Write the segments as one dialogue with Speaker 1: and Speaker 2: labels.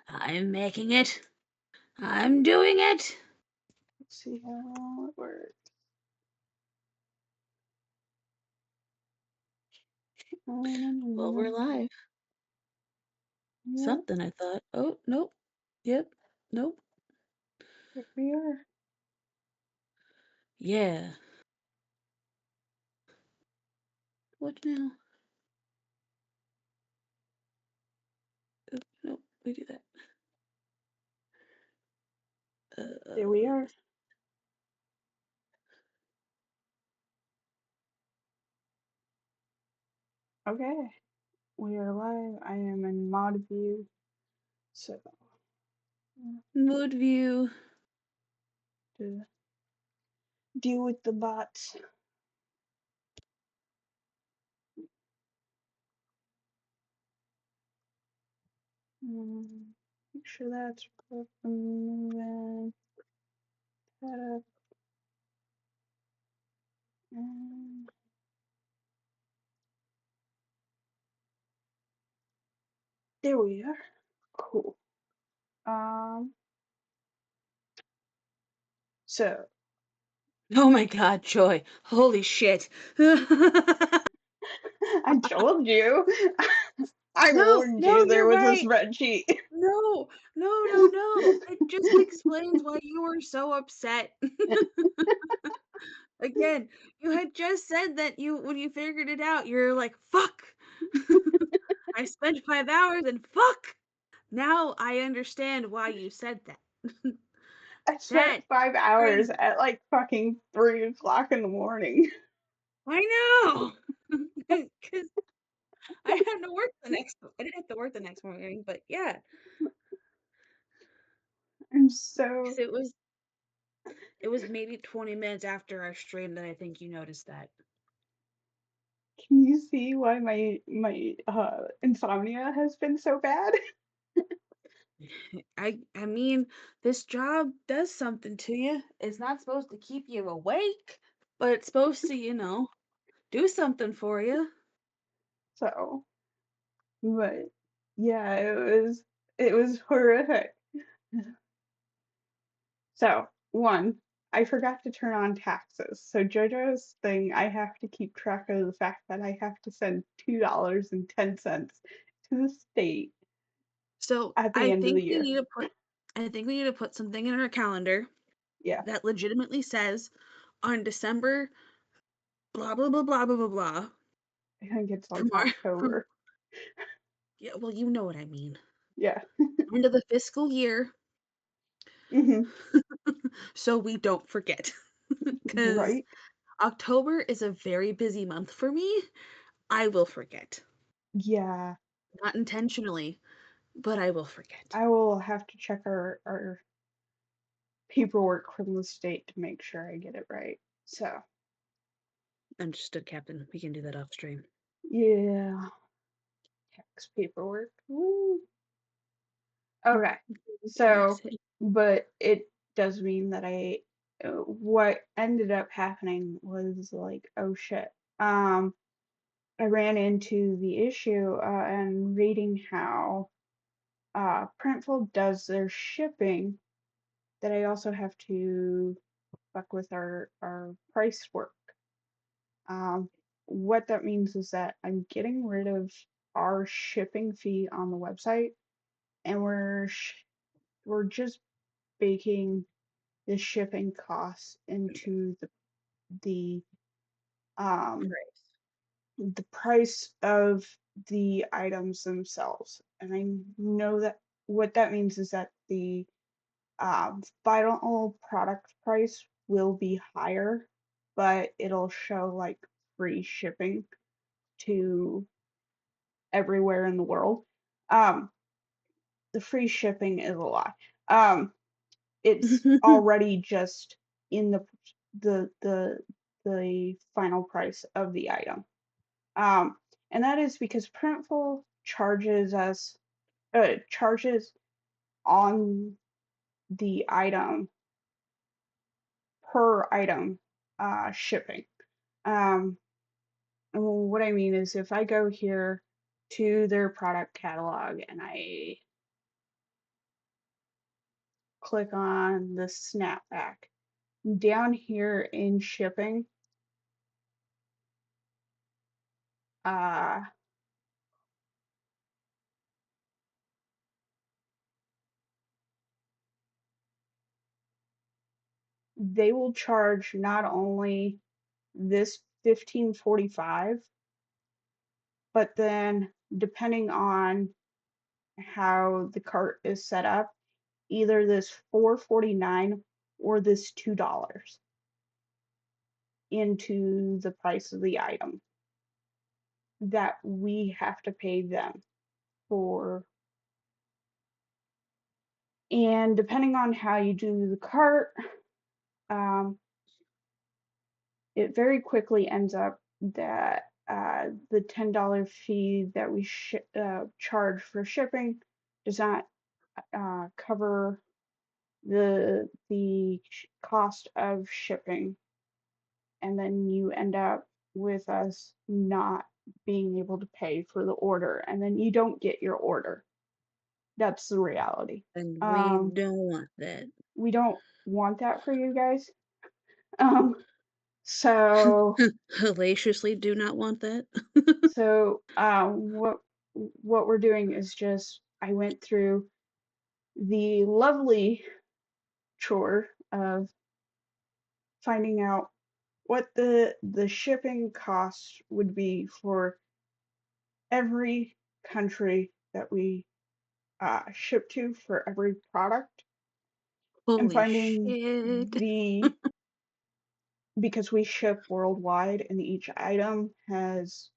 Speaker 1: I'm making it. I'm doing it.
Speaker 2: Let's see how it works.
Speaker 1: Well, we're live.
Speaker 2: Yep,
Speaker 1: Something I thought. Oh, nope. Yep. Nope.
Speaker 2: here we are.
Speaker 1: Yeah. What now? Oh, nope. We do that.
Speaker 2: There we are. Okay, we are live. I am in mod view, so
Speaker 1: mood view.
Speaker 2: to deal with the bots. Make sure that's moving that up. And there we are. Cool. Um, so
Speaker 1: Oh my God, Joy. Holy shit.
Speaker 2: I told you. I
Speaker 1: No,
Speaker 2: warned
Speaker 1: no,
Speaker 2: you there
Speaker 1: you're
Speaker 2: was a
Speaker 1: right.
Speaker 2: spreadsheet.
Speaker 1: No, no, no, no. It just explains why you were so upset. Again, you had just said that when you figured it out, you're like, fuck. I spent 5 hours and fuck. Now I understand why you said that.
Speaker 2: I
Speaker 1: That
Speaker 2: spent 5 hours
Speaker 1: crazy.
Speaker 2: at like fucking 3 o'clock in the morning.
Speaker 1: I know. Because I had to work I didn't have to work the next morning, but yeah,
Speaker 2: I'm
Speaker 1: because
Speaker 2: so.
Speaker 1: it was maybe 20 minutes after our stream that I think you noticed that.
Speaker 2: Can you see why my insomnia has been so bad?
Speaker 1: I mean, this job does something to you. It's not supposed to keep you awake, but it's supposed to, do something for you.
Speaker 2: So, but yeah, it was horrific. So, one, I forgot to turn on taxes. So JoJo's thing, I have to keep track of the fact that I have to send $2.10 to the state
Speaker 1: So
Speaker 2: at the end of the year.
Speaker 1: I think we need to put something in our calendar
Speaker 2: Yeah,
Speaker 1: that legitimately says on December blah blah blah blah blah blah blah
Speaker 2: I think it's like
Speaker 1: from our from
Speaker 2: October.
Speaker 1: yeah, well, you know what I mean.
Speaker 2: Yeah.
Speaker 1: End of the fiscal year,
Speaker 2: Hmm.
Speaker 1: so we don't forget. Because
Speaker 2: Right?
Speaker 1: October is a very busy month for me. I will forget.
Speaker 2: Yeah.
Speaker 1: Not intentionally, but I will forget.
Speaker 2: I will have to check our paperwork from the state to make sure I get it right. So,
Speaker 1: Understood, Captain. We can do that off stream.
Speaker 2: yeah, tax paperwork. Woo. Okay. So, but it does mean that what ended up happening was like, oh shit. Um, I ran into the issue and reading how Printful does their shipping, that I also have to fuck with our price work. Um, what that means is that I'm getting rid of our shipping fee on the website, and we're just baking the shipping costs into the um
Speaker 1: Price.
Speaker 2: the price of the items themselves. And I know that what that means is that the final product price will be higher, but it'll show like free shipping to everywhere in the world. Um, the free shipping is a lie. Um, it's already just in the the the final price of the item. Um, and that is because Printful charges on the item per item shipping. Um, and what I mean is if I go here to their product catalog and I click on the snapback. Down here in shipping, uh, they will charge not only this 15.45, but then depending on how the cart is set up, either this 4.49 or this $2 into the price of the item that we have to pay them for. And depending on how you do the cart, um, it very quickly ends up that the $10 fee that we charge for shipping does not cover the cost of shipping, and then you end up with us not being able to pay for the order, and then you don't get your order. That's the reality.
Speaker 1: And we
Speaker 2: Um,
Speaker 1: don't want that.
Speaker 2: we don't want that for you guys. Um, so
Speaker 1: Hellaciously do not want that.
Speaker 2: what we're doing is just I went through the lovely chore of finding out what the shipping costs would be for every country that we ship to for every product, and
Speaker 1: Holy
Speaker 2: finding
Speaker 1: shit.
Speaker 2: the because we ship worldwide and each item has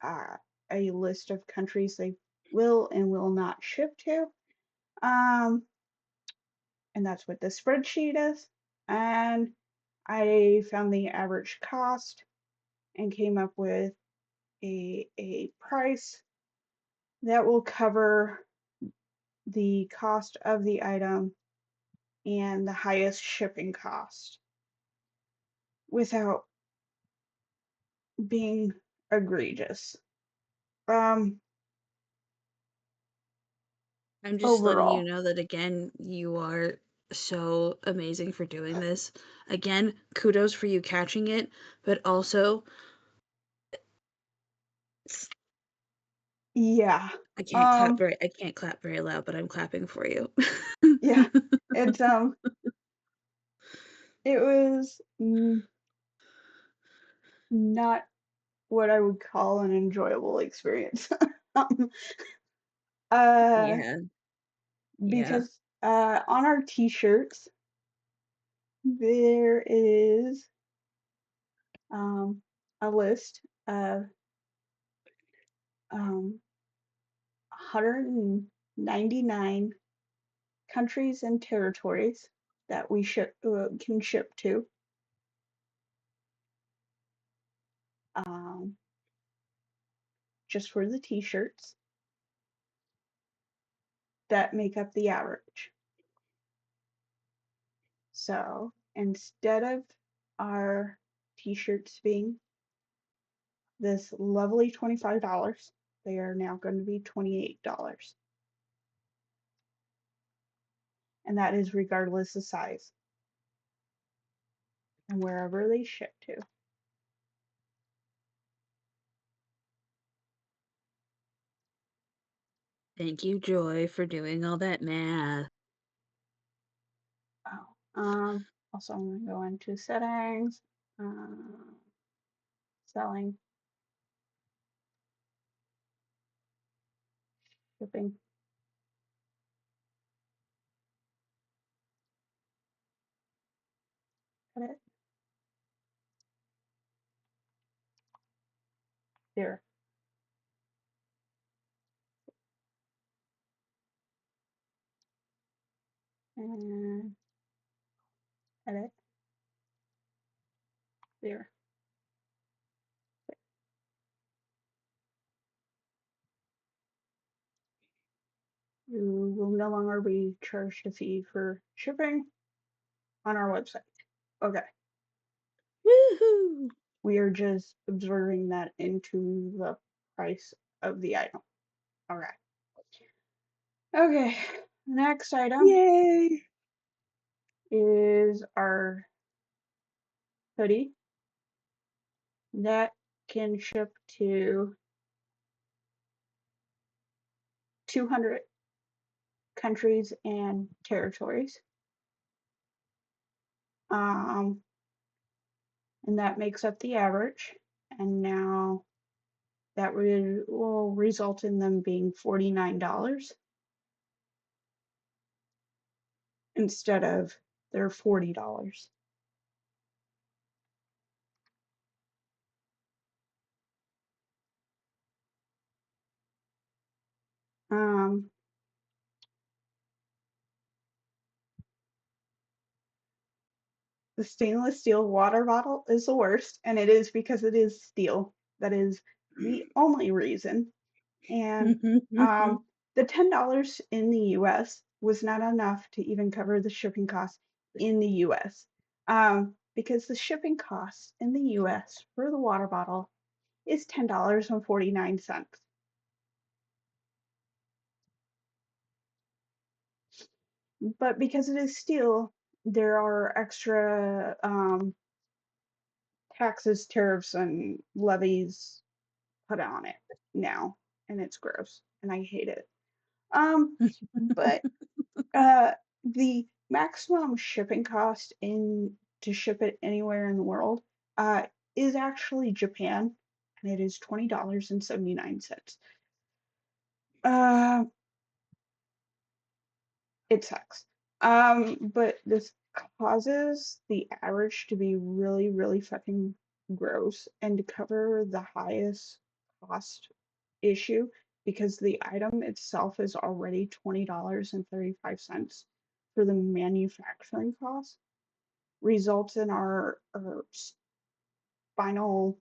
Speaker 2: uh, a list of countries they will and will not ship to. Um, and that's what the spreadsheet is. And I found the average cost and came up with a price that will cover the cost of the item and the highest shipping cost without being egregious. Um,
Speaker 1: I'm just letting you
Speaker 2: overall,
Speaker 1: know that again, you are so amazing for doing this. Again, kudos for you catching it, but also
Speaker 2: yeah.
Speaker 1: I
Speaker 2: Um,
Speaker 1: can't clap very loud, but I'm clapping for you.
Speaker 2: yeah. It's it was not what I would call an enjoyable experience. um, uh,
Speaker 1: Yeah, yeah.
Speaker 2: because on our t-shirts there is a list of 199 countries and territories that we can ship to, um, just for the t-shirts that make up the average. So instead of our t-shirts being this lovely $25, they are now going to be $28. And that is regardless of size and wherever they ship to.
Speaker 1: Thank you, Joy, for doing all that math.
Speaker 2: Oh, also I'm going to go into settings, uh, selling, shipping, edit, there, and edit, there. You will no longer be charged a fee for shipping on our website. Okay,
Speaker 1: Woohoo!
Speaker 2: we are just absorbing that into the price of the item. Okay. Okay, next item
Speaker 1: Yay!
Speaker 2: is our hoodie that can ship to 200 countries and territories. Um, and that makes up the average. And now that will result in them being $49 instead of their $40. Um, the stainless steel water bottle is the worst, and it is because it is steel. That is the only reason. And the $10 in the US was not enough to even cover the shipping costs in the US. Because the shipping costs in the US for the water bottle is $10.49. But because it is steel, there are extra taxes, tariffs, and levies put on it now, and it's gross, and I hate it. But the maximum shipping cost in to ship it anywhere in the world uh, is actually Japan, and it is $20.79. Uh, it sucks. But this causes the average to be really, really fucking gross and to cover the highest cost issue because the item itself is already $20.35 for the manufacturing cost, results in our final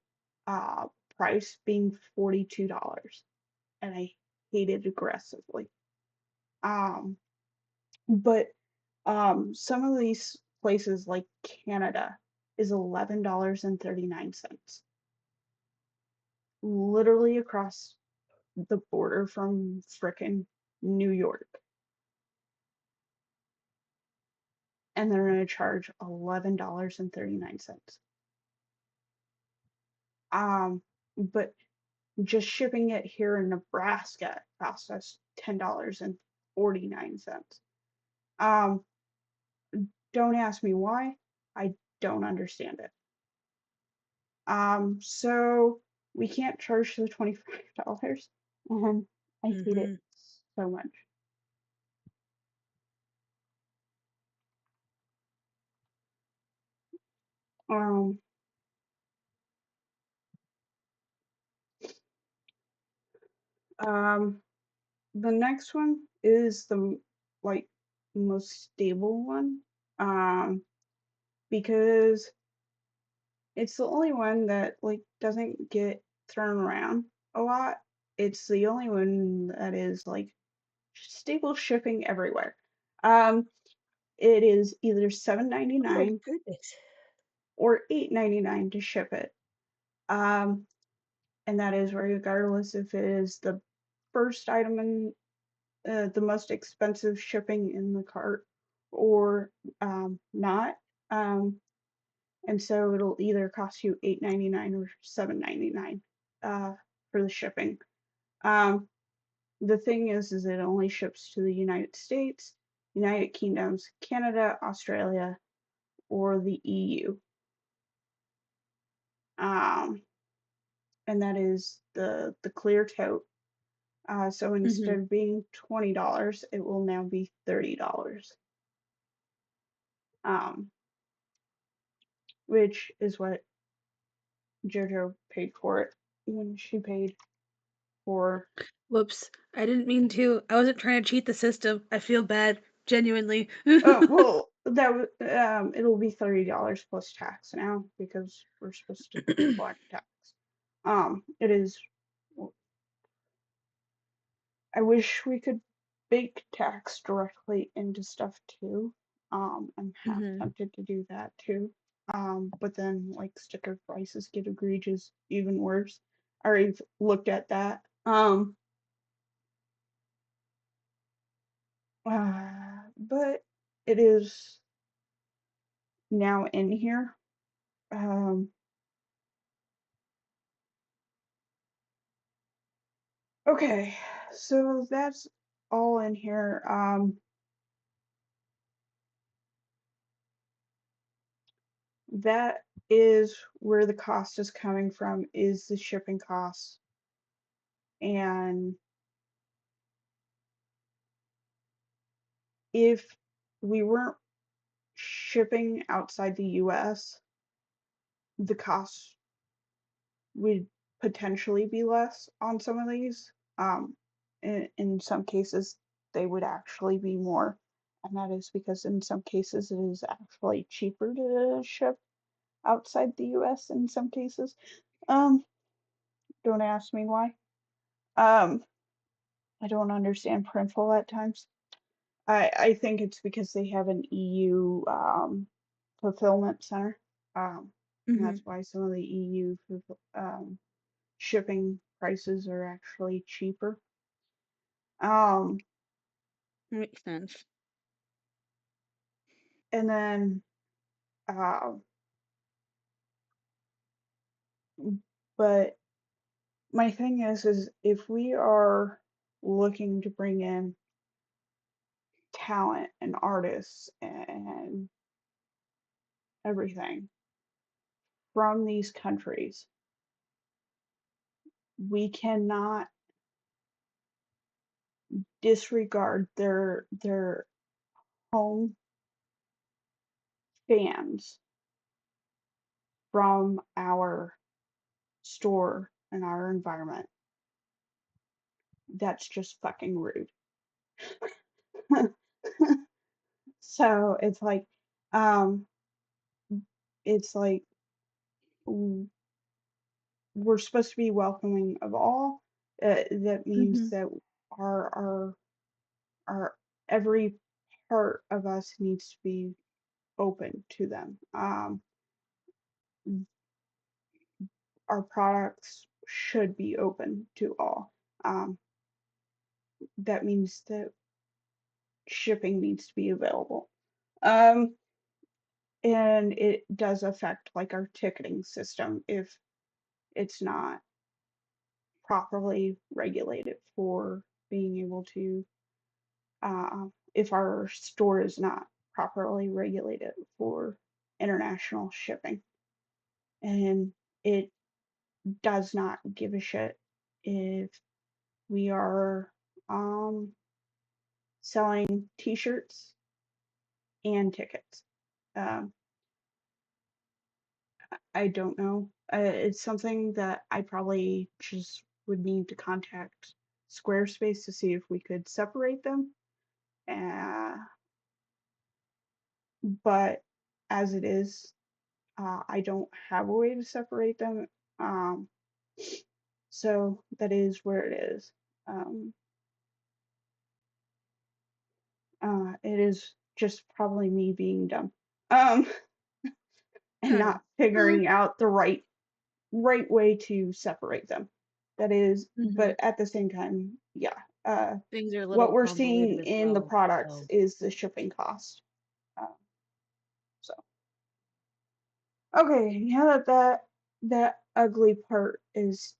Speaker 2: uh, price being $42. And I hate it aggressively. Um, but some of these places like Canada is $11.39, literally across the border from frickin' New York. And they're going to charge $11.39. But just shipping it here in Nebraska costs us $10.49. Um, don't ask me why. I don't understand it. So we can't charge the $25, and I hate it so much. Um, um, the next one is the like most stable one, because it's the only one that like doesn't get thrown around a lot. It's the only one that is like stable shipping everywhere. Um, it is either
Speaker 1: Oh my
Speaker 2: $7.99
Speaker 1: goodness.
Speaker 2: or $8.99 to ship it. Um, and that is regardless if it is the first item in the most expensive shipping in the cart or not. Um, and so it'll either cost you $8.99 or $7.99 for the shipping. Um, the thing is it only ships to the United States, United Kingdoms, Canada, Australia, or the EU. Um, and that is the clear tote. So instead of being $20, it will now be $30. Um, which is what JoJo paid for it when she paid for.
Speaker 1: Whoops. I didn't mean to. I wasn't trying to cheat the system. I feel bad. Genuinely.
Speaker 2: Oh well, it'll be $30 plus tax now because we're supposed to collect tax. It is. I wish we could bake tax directly into stuff too. I'm half tempted to do that too. But then like sticker prices get egregious, even worse. I already looked at that. But it is now in here. Um, okay, so that's all in here. That is where the cost is coming from, is the shipping costs. And if we weren't shipping outside the US, the costs would potentially be less on some of these. In some cases, they would actually be more. And that is because in some cases it is actually cheaper to ship outside the US in some cases. Um, don't ask me why. Um, I don't understand Printful at times. I think it's because they have an EU fulfillment center. And
Speaker 1: Mhm.
Speaker 2: that's why some of the EU shipping prices are actually cheaper. Um,
Speaker 1: Makes sense.
Speaker 2: and then, uh, but my thing is if we are looking to bring in talent and artists and everything from these countries, we cannot disregard their home fans from our store and our environment. That's just fucking rude. So um, it's like we're supposed to be welcoming of all. That means
Speaker 1: Mhm.
Speaker 2: that our our every part of us needs to be open to them. Our products should be open to all. Um, that means that shipping needs to be available. Um, and it does affect like our ticketing system if it's not properly regulated for being able to, if our store is not properly regulated for international shipping. And it does not give a shit if we are selling t-shirts and tickets. Um, I don't know. It's something that I probably just would need to contact Squarespace to see if we could separate them. Uh, but as it is, I don't have a way to separate them. Um, so that is where it is. Um, it is just probably me being dumb. Um, and
Speaker 1: Oh.
Speaker 2: not
Speaker 1: Well,
Speaker 2: figuring out the right way to separate them. That is,
Speaker 1: mhm.
Speaker 2: but at the same time, yeah.
Speaker 1: Things are a little
Speaker 2: What we're
Speaker 1: complicated
Speaker 2: seeing
Speaker 1: as
Speaker 2: in the
Speaker 1: well.
Speaker 2: products
Speaker 1: So,
Speaker 2: is the shipping cost. Uh, so okay, now that ugly part is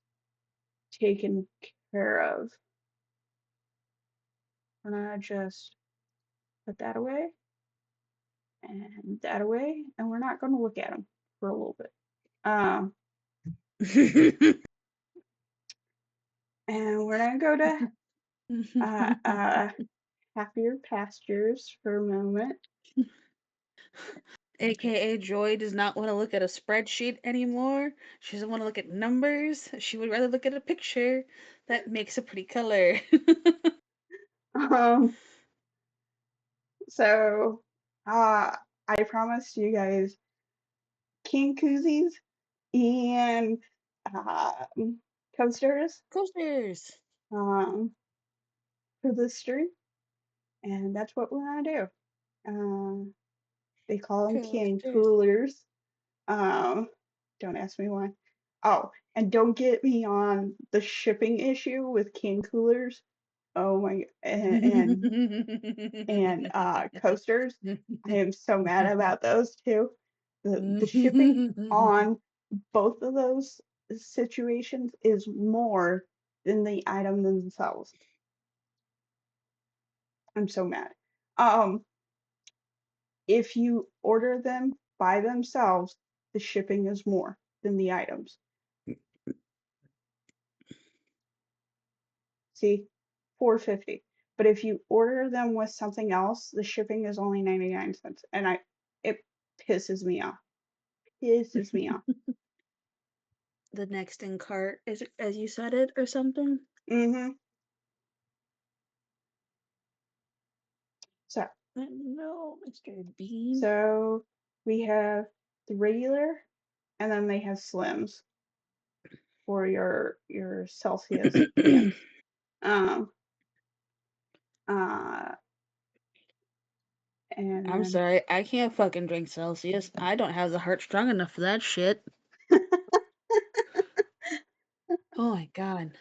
Speaker 2: taken care of, we're gonna just put that away and that away, and we're not gonna look at them for a little bit. Um, and we're gonna go to uh, uh, happier pastures for a moment.
Speaker 1: AKA Joy does not want to look at a spreadsheet anymore. She doesn't want to look at numbers. She would rather look at a picture that makes a pretty color.
Speaker 2: Um, so I promised you guys King Koozies and coasters
Speaker 1: Coasters.
Speaker 2: um, for this stream, and that's what we're gonna do. They call them can
Speaker 1: Coasters.
Speaker 2: coolers. Um, don't ask me why. Oh, and don't get me on the shipping issue with can coolers. Oh my, and coasters. I am so mad about those too. The shipping on both of those situations is more than the item themselves. I'm so mad. Um, if you order them by themselves, the shipping is more than the items. See, 450. But if you order them with something else, the shipping is only 99 cents. And it pisses me off. Pisses me off.
Speaker 1: The next in cart, is it, as you said it, or something?
Speaker 2: Mm-hmm. So,
Speaker 1: No, Mr. Bean.
Speaker 2: so we have the regular, and then they have slims for your Celsius cans. Um, uh, and
Speaker 1: I'm
Speaker 2: then
Speaker 1: sorry, I can't fucking drink Celsius. I don't have the heart strong enough for that shit. Oh my god.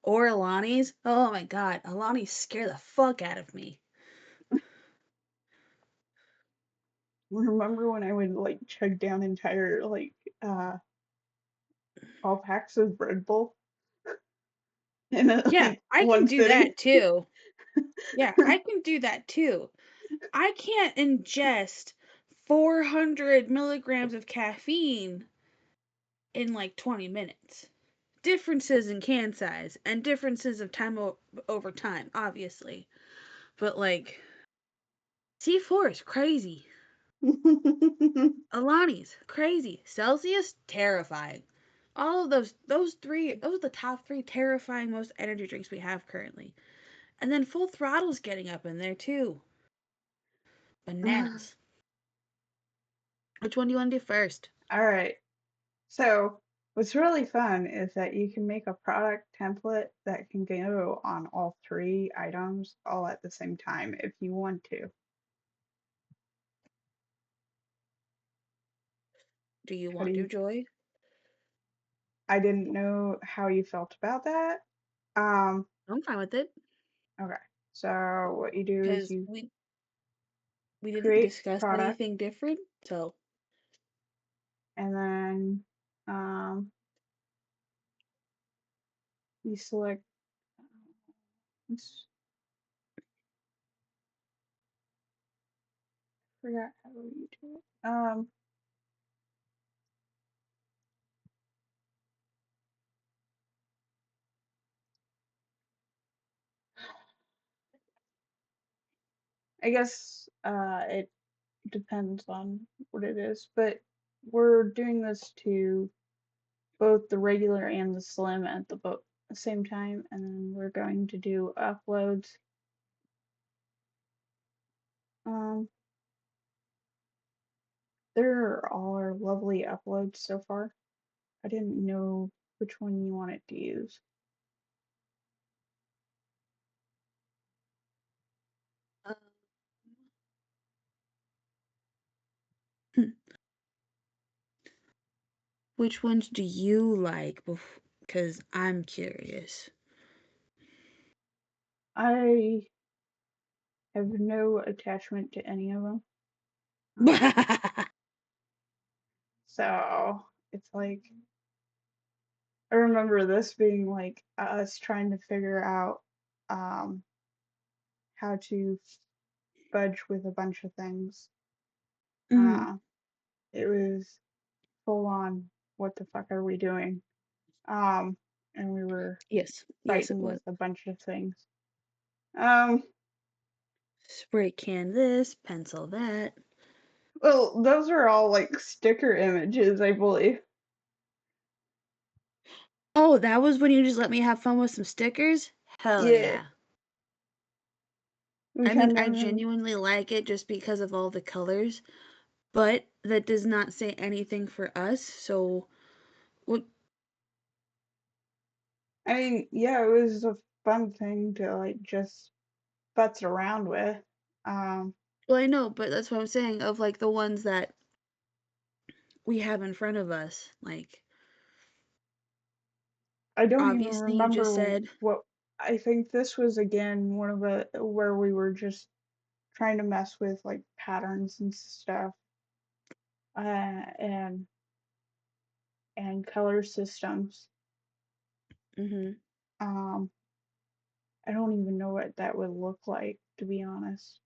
Speaker 1: Or Alani's. Oh my god, Alani's scare the fuck out of me.
Speaker 2: remember when I would like chug down entire like uh 12 packs of Red Bull in
Speaker 1: Yeah,
Speaker 2: like
Speaker 1: I can
Speaker 2: one
Speaker 1: do
Speaker 2: sitting?
Speaker 1: that too. Yeah, I can do that too. I can't ingest 400 milligrams of caffeine in like 20 minutes. Differences in can size and differences of time over time, obviously. But like, C4 is crazy. Alani's crazy. Celsius terrifying. All of those three, those are the top three terrifying most energy drinks we have currently. And then Full Throttle's getting up in there too. Bananas. Which one do you want to do first?
Speaker 2: All right. So, what's really fun is that you can make a product template that can go on all three items all at the same time if you want to.
Speaker 1: Do you
Speaker 2: How do
Speaker 1: want to,
Speaker 2: you,
Speaker 1: Joy?
Speaker 2: I didn't know how you felt about that. Um,
Speaker 1: I'm fine with it
Speaker 2: okay. So, what you do is
Speaker 1: because
Speaker 2: you
Speaker 1: we didn't
Speaker 2: create
Speaker 1: discuss
Speaker 2: product
Speaker 1: anything different. So
Speaker 2: and then um, you select, oops, forgot how you do it. I guess it depends on what it is, but we're doing this to both the regular and the slim at the same time, and then we're going to do uploads. Um, they're all our lovely uploads so far. I didn't know which one you wanted to use.
Speaker 1: uh, which ones do you like? Because I'm curious.
Speaker 2: I have no attachment to any of them. Um, so it's like I remember this being like us trying to figure out um, how to fudge with a bunch of things.
Speaker 1: Mm,
Speaker 2: Uh, it was full on, what the fuck are we doing? Um, and we were
Speaker 1: yes, yes, it
Speaker 2: fighting
Speaker 1: was.
Speaker 2: with a bunch of things. Um,
Speaker 1: Spray can this, pencil that.
Speaker 2: well, those are all like sticker images, I believe.
Speaker 1: Oh, that was when you just let me have fun with some stickers? Hell
Speaker 2: Yeah,
Speaker 1: yeah.
Speaker 2: we
Speaker 1: I mean,
Speaker 2: kind
Speaker 1: I
Speaker 2: of.
Speaker 1: genuinely like it just because of all the colors, but that does not say anything for us. So, what?
Speaker 2: I mean, yeah, it was a fun thing to like just futz around with. Um,
Speaker 1: Well, I know, but that's what I'm saying of like the ones that we have in front of us. Like,
Speaker 2: I don't even
Speaker 1: obviously, you just
Speaker 2: remember
Speaker 1: said,
Speaker 2: what. I think this was again one of the where we were just trying to mess with like patterns and stuff. and color systems.
Speaker 1: Mhm.
Speaker 2: Um, I don't even know what that would look like, to be honest.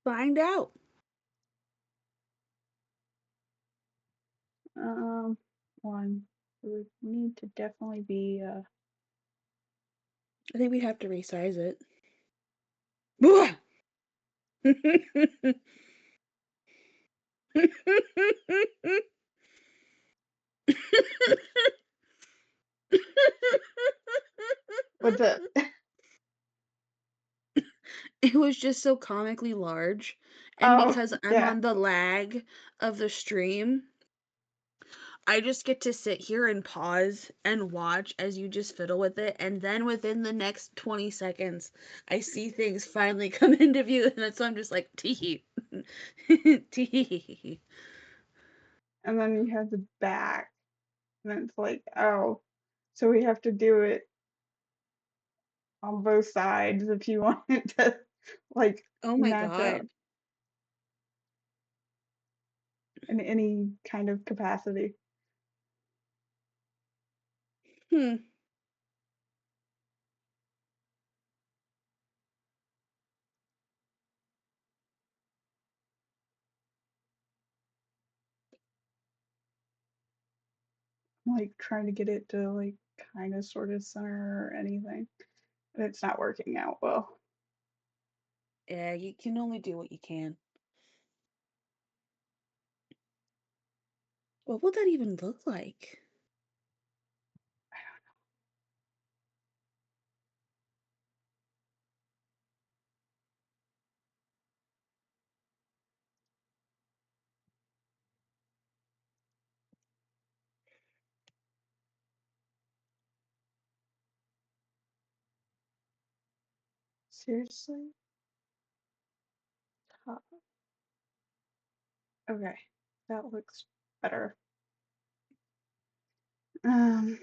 Speaker 1: Find out.
Speaker 2: Um, one it would need to definitely be
Speaker 1: I think we'd have to resize it.
Speaker 2: what's it?
Speaker 1: It was just so comically large, and
Speaker 2: Oh,
Speaker 1: because I'm
Speaker 2: yeah.
Speaker 1: on the lag of the stream, I just get to sit here and pause and watch as you just fiddle with it, and then within the next 20 seconds, I see things finally come into view, and that's so I'm just like, tee tee.
Speaker 2: And then you have the back, and it's like, oh, so we have to do it on both sides if you want it to like
Speaker 1: Oh my
Speaker 2: match up
Speaker 1: god.
Speaker 2: in any kind of capacity.
Speaker 1: Hmm.
Speaker 2: Like trying to get it to like kind of sort of center or anything. And it's not working out well.
Speaker 1: Yeah, you can only do what you can. What would that even look like?
Speaker 2: Seriously? Top. Okay, that looks better. Um,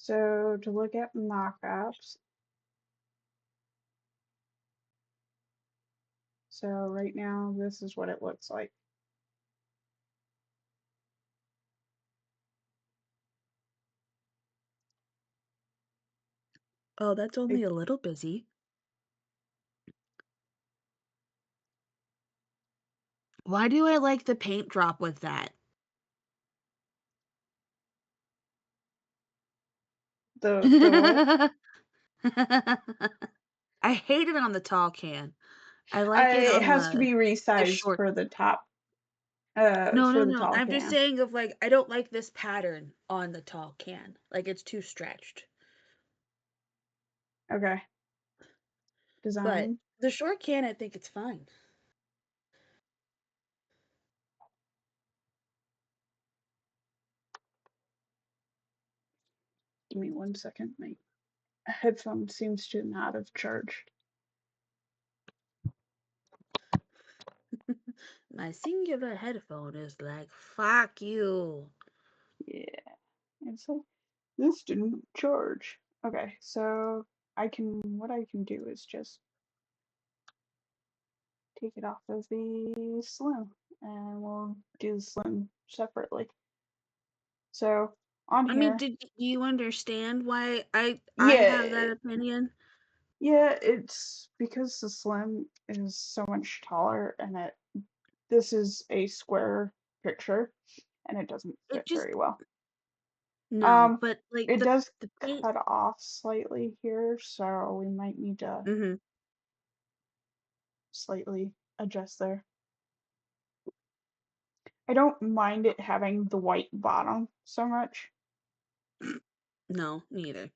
Speaker 2: so to look at mockups, so right now this is what it looks like.
Speaker 1: Oh, that's only
Speaker 2: Like
Speaker 1: a little busy. Why do I like the paint drop with that?
Speaker 2: the what?
Speaker 1: I hate it on the tall can. I like it
Speaker 2: It
Speaker 1: on
Speaker 2: has to be
Speaker 1: the
Speaker 2: resized
Speaker 1: short.
Speaker 2: for the top,
Speaker 1: No, no,
Speaker 2: for the
Speaker 1: no.
Speaker 2: tall
Speaker 1: I'm just
Speaker 2: can.
Speaker 1: saying of like I don't like this pattern on the tall can. Like it's too stretched.
Speaker 2: Okay,
Speaker 1: But
Speaker 2: design.
Speaker 1: the short can, I think it's fine.
Speaker 2: Give me 1 second. My headphone seems to not have charged.
Speaker 1: My singular headphone is like, fuck you.
Speaker 2: Yeah, it's like this didn't charge. Okay, so what I can do is just take it off of the slim, and we'll do the slim separately. So on
Speaker 1: I mean,
Speaker 2: here,
Speaker 1: do you understand why I have that
Speaker 2: yeah,
Speaker 1: opinion?
Speaker 2: yeah, it's because the slim is so much taller, and this is a square picture, and it doesn't
Speaker 1: It
Speaker 2: fit
Speaker 1: just
Speaker 2: very well.
Speaker 1: no,
Speaker 2: Um,
Speaker 1: but like
Speaker 2: it does
Speaker 1: the paint.
Speaker 2: cut off slightly here, so we might need to
Speaker 1: Mhm.
Speaker 2: slightly adjust there. I don't mind it having the white bottom so much.
Speaker 1: No, neither.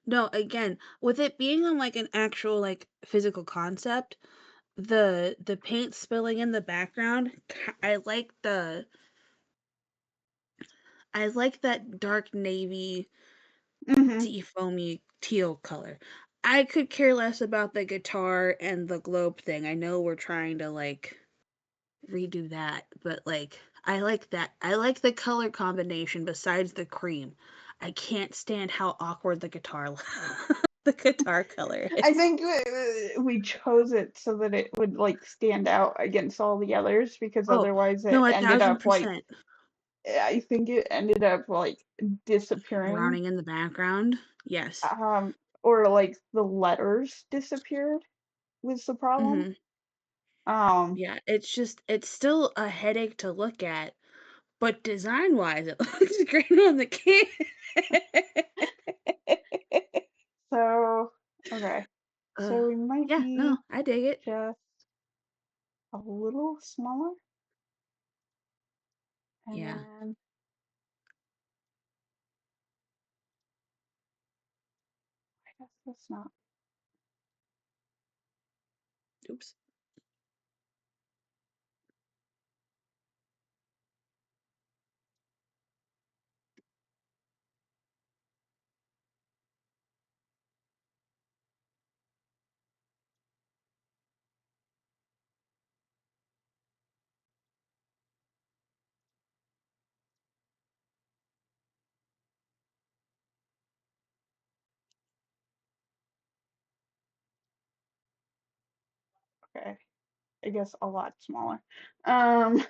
Speaker 1: No, again, with it being on like an actual like physical concept, the paint spilling in the background, I like I like that dark navy,
Speaker 2: Hmm.
Speaker 1: seafoamy teal color. I could care less about the guitar and the globe thing. I know we're trying to like redo that, but like I like that. I like the color combination besides the cream. I can't stand how awkward the guitar the guitar color
Speaker 2: I
Speaker 1: is.
Speaker 2: think we chose it so that it would like stand out against all the others because
Speaker 1: Oh,
Speaker 2: otherwise
Speaker 1: no,
Speaker 2: it
Speaker 1: a
Speaker 2: ended
Speaker 1: thousand
Speaker 2: up like
Speaker 1: percent.
Speaker 2: I think it ended up like disappearing,
Speaker 1: Browning in the background. Yes.
Speaker 2: um, or like the letters disappeared was the problem.
Speaker 1: Hmm.
Speaker 2: Um,
Speaker 1: Yeah, it's still a headache to look at, but design wise, it looks great on the can.
Speaker 2: so okay,
Speaker 1: uh,
Speaker 2: so we might
Speaker 1: yeah, no,
Speaker 2: be
Speaker 1: I dig it.
Speaker 2: just a little smaller, and
Speaker 1: Yeah.
Speaker 2: then I guess that's not
Speaker 1: Oops.
Speaker 2: okay. I guess a lot smaller. Um,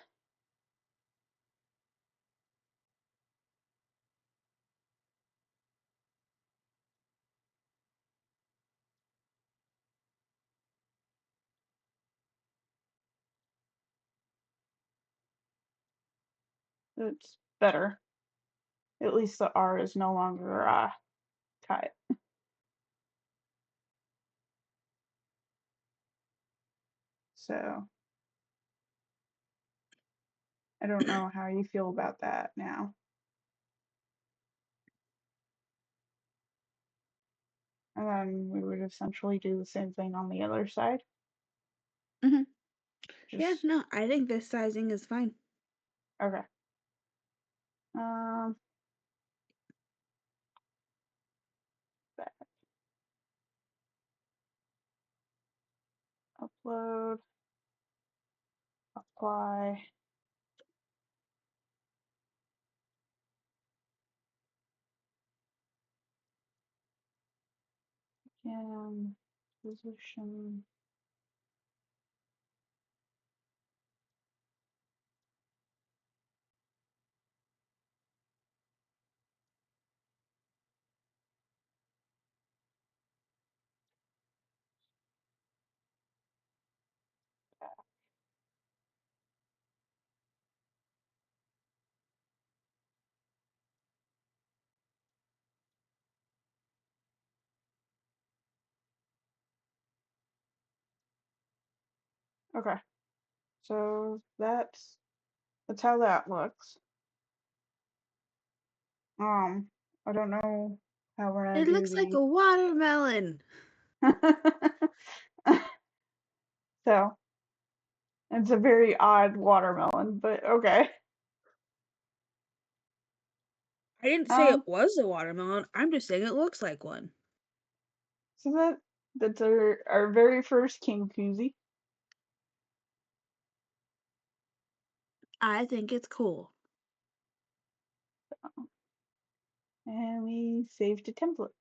Speaker 2: it's better. At least the R is no longer cut. So I don't know how you feel about that now. And then we would essentially do the same thing on the other side.
Speaker 1: Hmm. Yeah,
Speaker 2: Just
Speaker 1: no, I think this sizing is fine.
Speaker 2: okay. Um, back, upload, apply, again, position. Okay, so that's how that looks. Um, I don't know how we're gonna
Speaker 1: It
Speaker 2: do
Speaker 1: looks like a watermelon.
Speaker 2: the. So it's a very odd watermelon, but okay.
Speaker 1: I didn't say it
Speaker 2: Um,
Speaker 1: was a watermelon. I'm just saying it looks like one.
Speaker 2: so that's our very first king koozie,
Speaker 1: I think it's cool.
Speaker 2: and we saved a template.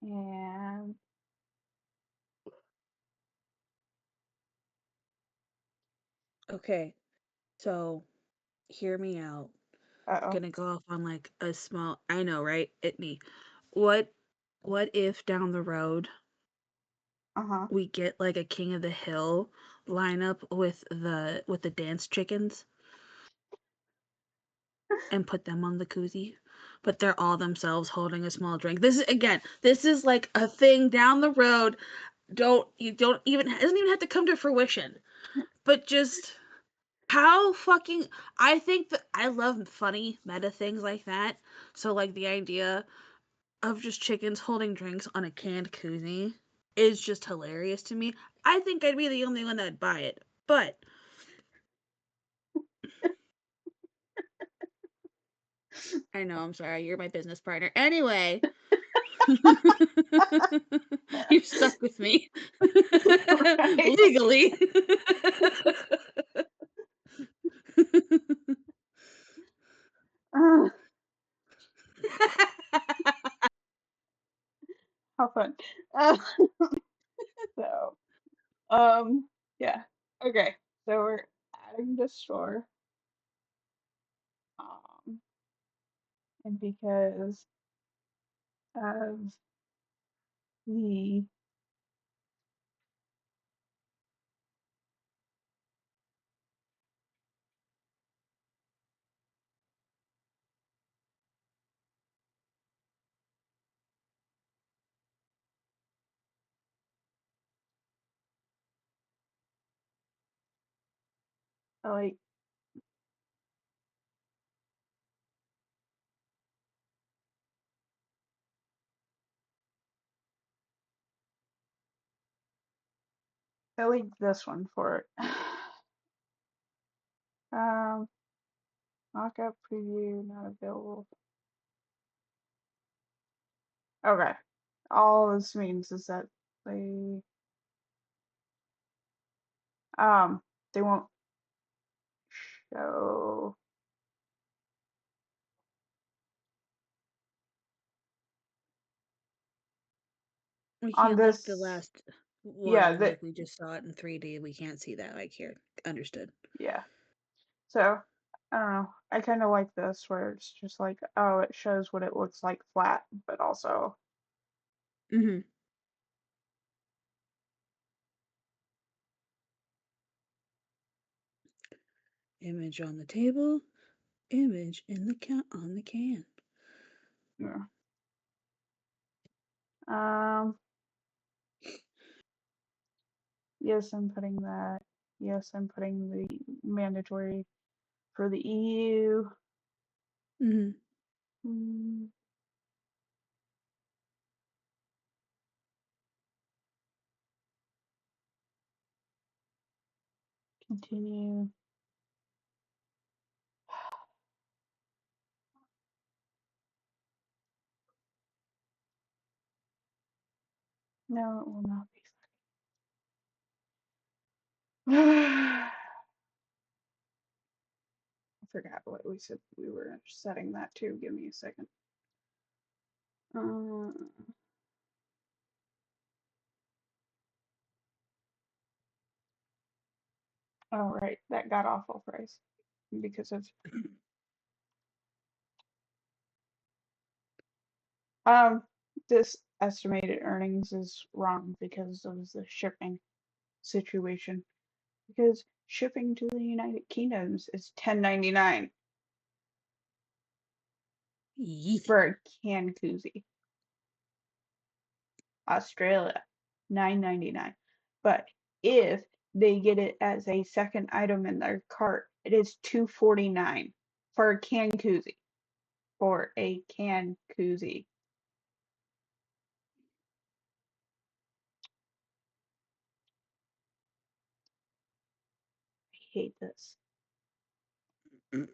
Speaker 2: And
Speaker 1: Okay, so hear me out.
Speaker 2: uh-oh,
Speaker 1: Gonna go off on like a small, I know, right? It me. What what if down the road
Speaker 2: uh-huh.
Speaker 1: we get like a King of the Hill lineup with the dance chickens and put them on the koozie? But they're all themselves holding a small drink. This is again, this is like a thing down the road. Don't even it doesn't even have to come to fruition. But just how fucking I think that I love funny meta things like that. So like the idea of just chickens holding drinks on a canned koozie is just hilarious to me. I think I'd be the only one that'd buy it. But I know, I'm sorry. You're my business partner. Anyway, you're stuck with me
Speaker 2: Right?
Speaker 1: legally.
Speaker 2: Uh, how fun. Uh, so, um, yeah. Okay. So we're adding the store. Um, and because of the like I like this one for it. Um, Mockup preview not available. Okay. All this means is that they um they won't show
Speaker 1: We
Speaker 2: on
Speaker 1: can't like the
Speaker 2: this.
Speaker 1: last
Speaker 2: Yeah,
Speaker 1: one,
Speaker 2: that
Speaker 1: like we just saw it in 3D. We can't see that like here. Understood.
Speaker 2: yeah. So I don't know. I kind of like this where it's just like, oh, it shows what it looks like flat, but also
Speaker 1: Hmm. Image on the table, image in the on the can.
Speaker 2: yeah. Um, yes, I'm putting that. Yes, I'm putting the mandatory for the EU.
Speaker 1: Hmm.
Speaker 2: Mm, continue. No, it will not be. I forgot what we said we were setting that to. Give me a second. Uh, oh, right. That got awful price because of um this estimated earnings is wrong because of the shipping situation. Because shipping to the United Kingdoms is $10.99
Speaker 1: Yeet.
Speaker 2: for a can koozie. Australia, $9.99. But if they get it as a second item in their cart, it is $2.49 for a can koozie. For a can koozie. I hate this.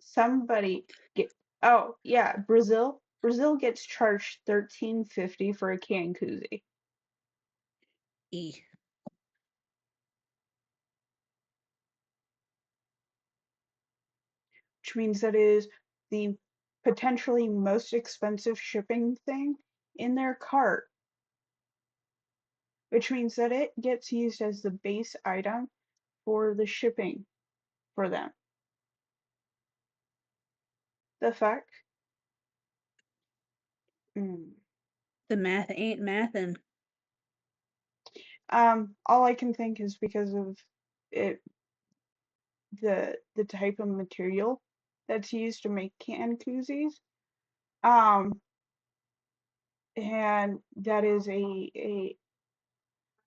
Speaker 2: Somebody get oh yeah, Brazil. Brazil gets charged $13.50 for a can koozie,
Speaker 1: E.
Speaker 2: which means that is the potentially most expensive shipping thing in their cart, which means that it gets used as the base item for the shipping for them. The fact, mm,
Speaker 1: The math ain't mathin'.
Speaker 2: all I can think is because of it, the type of material that's used to make can koozies. Um, and that is a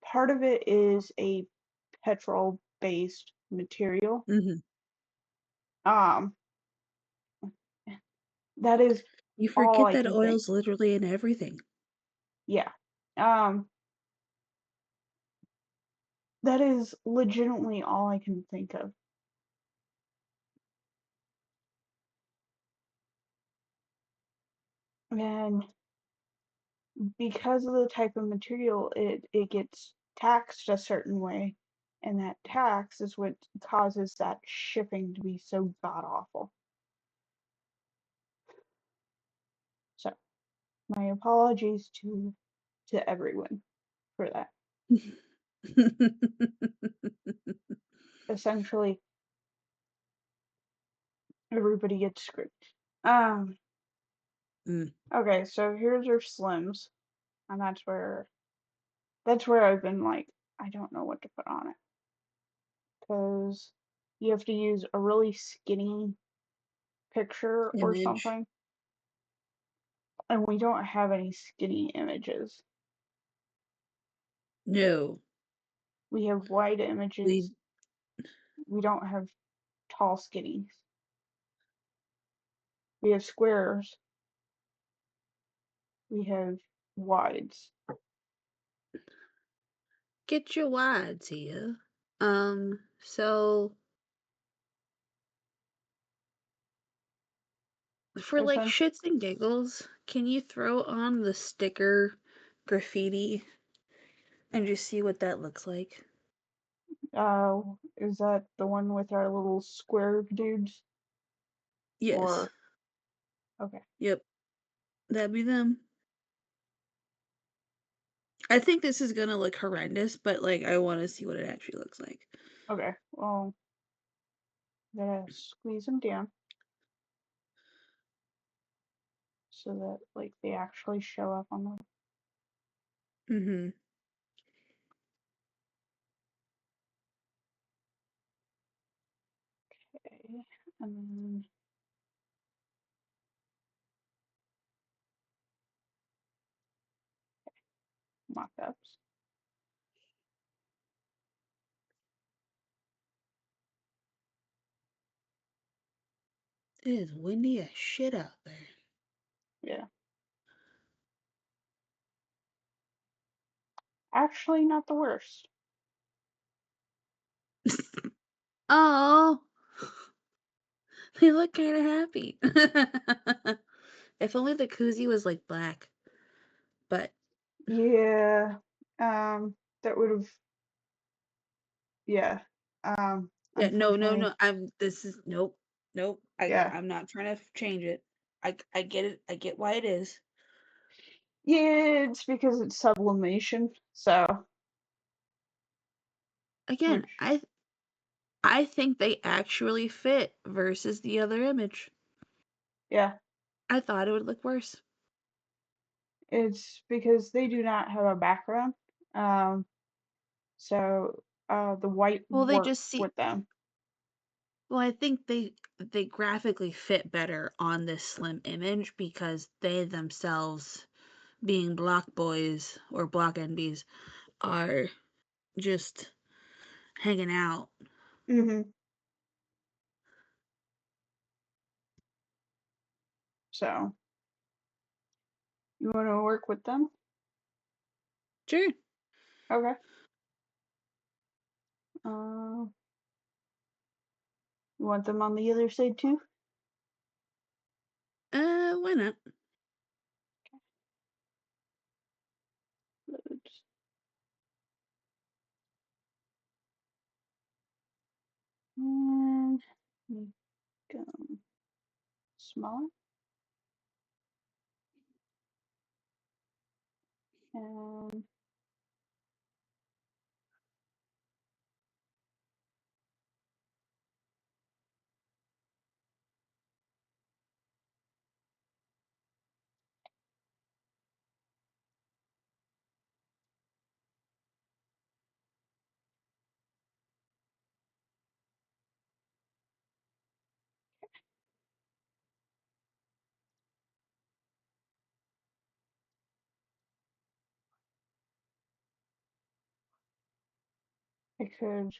Speaker 2: part of it is a petrol based material.
Speaker 1: Hmm.
Speaker 2: Um, that is
Speaker 1: You
Speaker 2: all
Speaker 1: forget
Speaker 2: I
Speaker 1: that
Speaker 2: can think.
Speaker 1: oil's literally in everything.
Speaker 2: Yeah. Um, that is legitimately all I can think of. And because of the type of material, it gets taxed a certain way, and that tax is what causes that shipping to be so god awful. So my apologies to everyone for that. Essentially, everybody gets screwed. Um.
Speaker 1: Mm.
Speaker 2: Okay, so here's our slims, and that's where I've been like, I don't know what to put on it because you have to use a really skinny picture or
Speaker 1: Image.
Speaker 2: something, and we don't have any skinny images.
Speaker 1: No.
Speaker 2: We have wide
Speaker 1: We
Speaker 2: images. We don't have tall skinnies. We have squares. We have wides.
Speaker 1: get your wides here. So for like
Speaker 2: Essentially,
Speaker 1: shits and giggles, can you throw on the sticker graffiti and just see what that looks like?
Speaker 2: is that the one with our little square dudes?
Speaker 1: Yes.
Speaker 2: Or okay,
Speaker 1: Yep. That'd be them. I think this is gonna look horrendous, but like I want to see what it actually looks like.
Speaker 2: okay. Well, gotta squeeze them down so that like they actually show up on the.
Speaker 1: Mm-hmm.
Speaker 2: Okay, and then mock-ups.
Speaker 1: It is windy as shit out there.
Speaker 2: Yeah, actually, not the worst.
Speaker 1: Oh, they look kind of happy. If only the koozie was like black. But
Speaker 2: Yeah, that would have. Yeah,
Speaker 1: yeah, no, no,
Speaker 2: unfortunately,
Speaker 1: no. This is nope, nope.
Speaker 2: yeah,
Speaker 1: I'm not trying to change it. I get it. I get why it is.
Speaker 2: yeah. It's because it's sublimation. So,
Speaker 1: Again,
Speaker 2: which
Speaker 1: I think they actually fit versus the other image.
Speaker 2: yeah,
Speaker 1: I thought it would look worse.
Speaker 2: it's because they do not have a background. Um, so the white
Speaker 1: Well, they
Speaker 2: work
Speaker 1: just see.
Speaker 2: with them.
Speaker 1: Well, I think they graphically fit better on this slim image because they themselves, being block boys or block NBs, are just hanging out.
Speaker 2: Hmm. So you want to work with them?
Speaker 1: Sure.
Speaker 2: Okay. Uh, you want them on the other side too?
Speaker 1: Why not?
Speaker 2: Loads. And make them smaller. And I could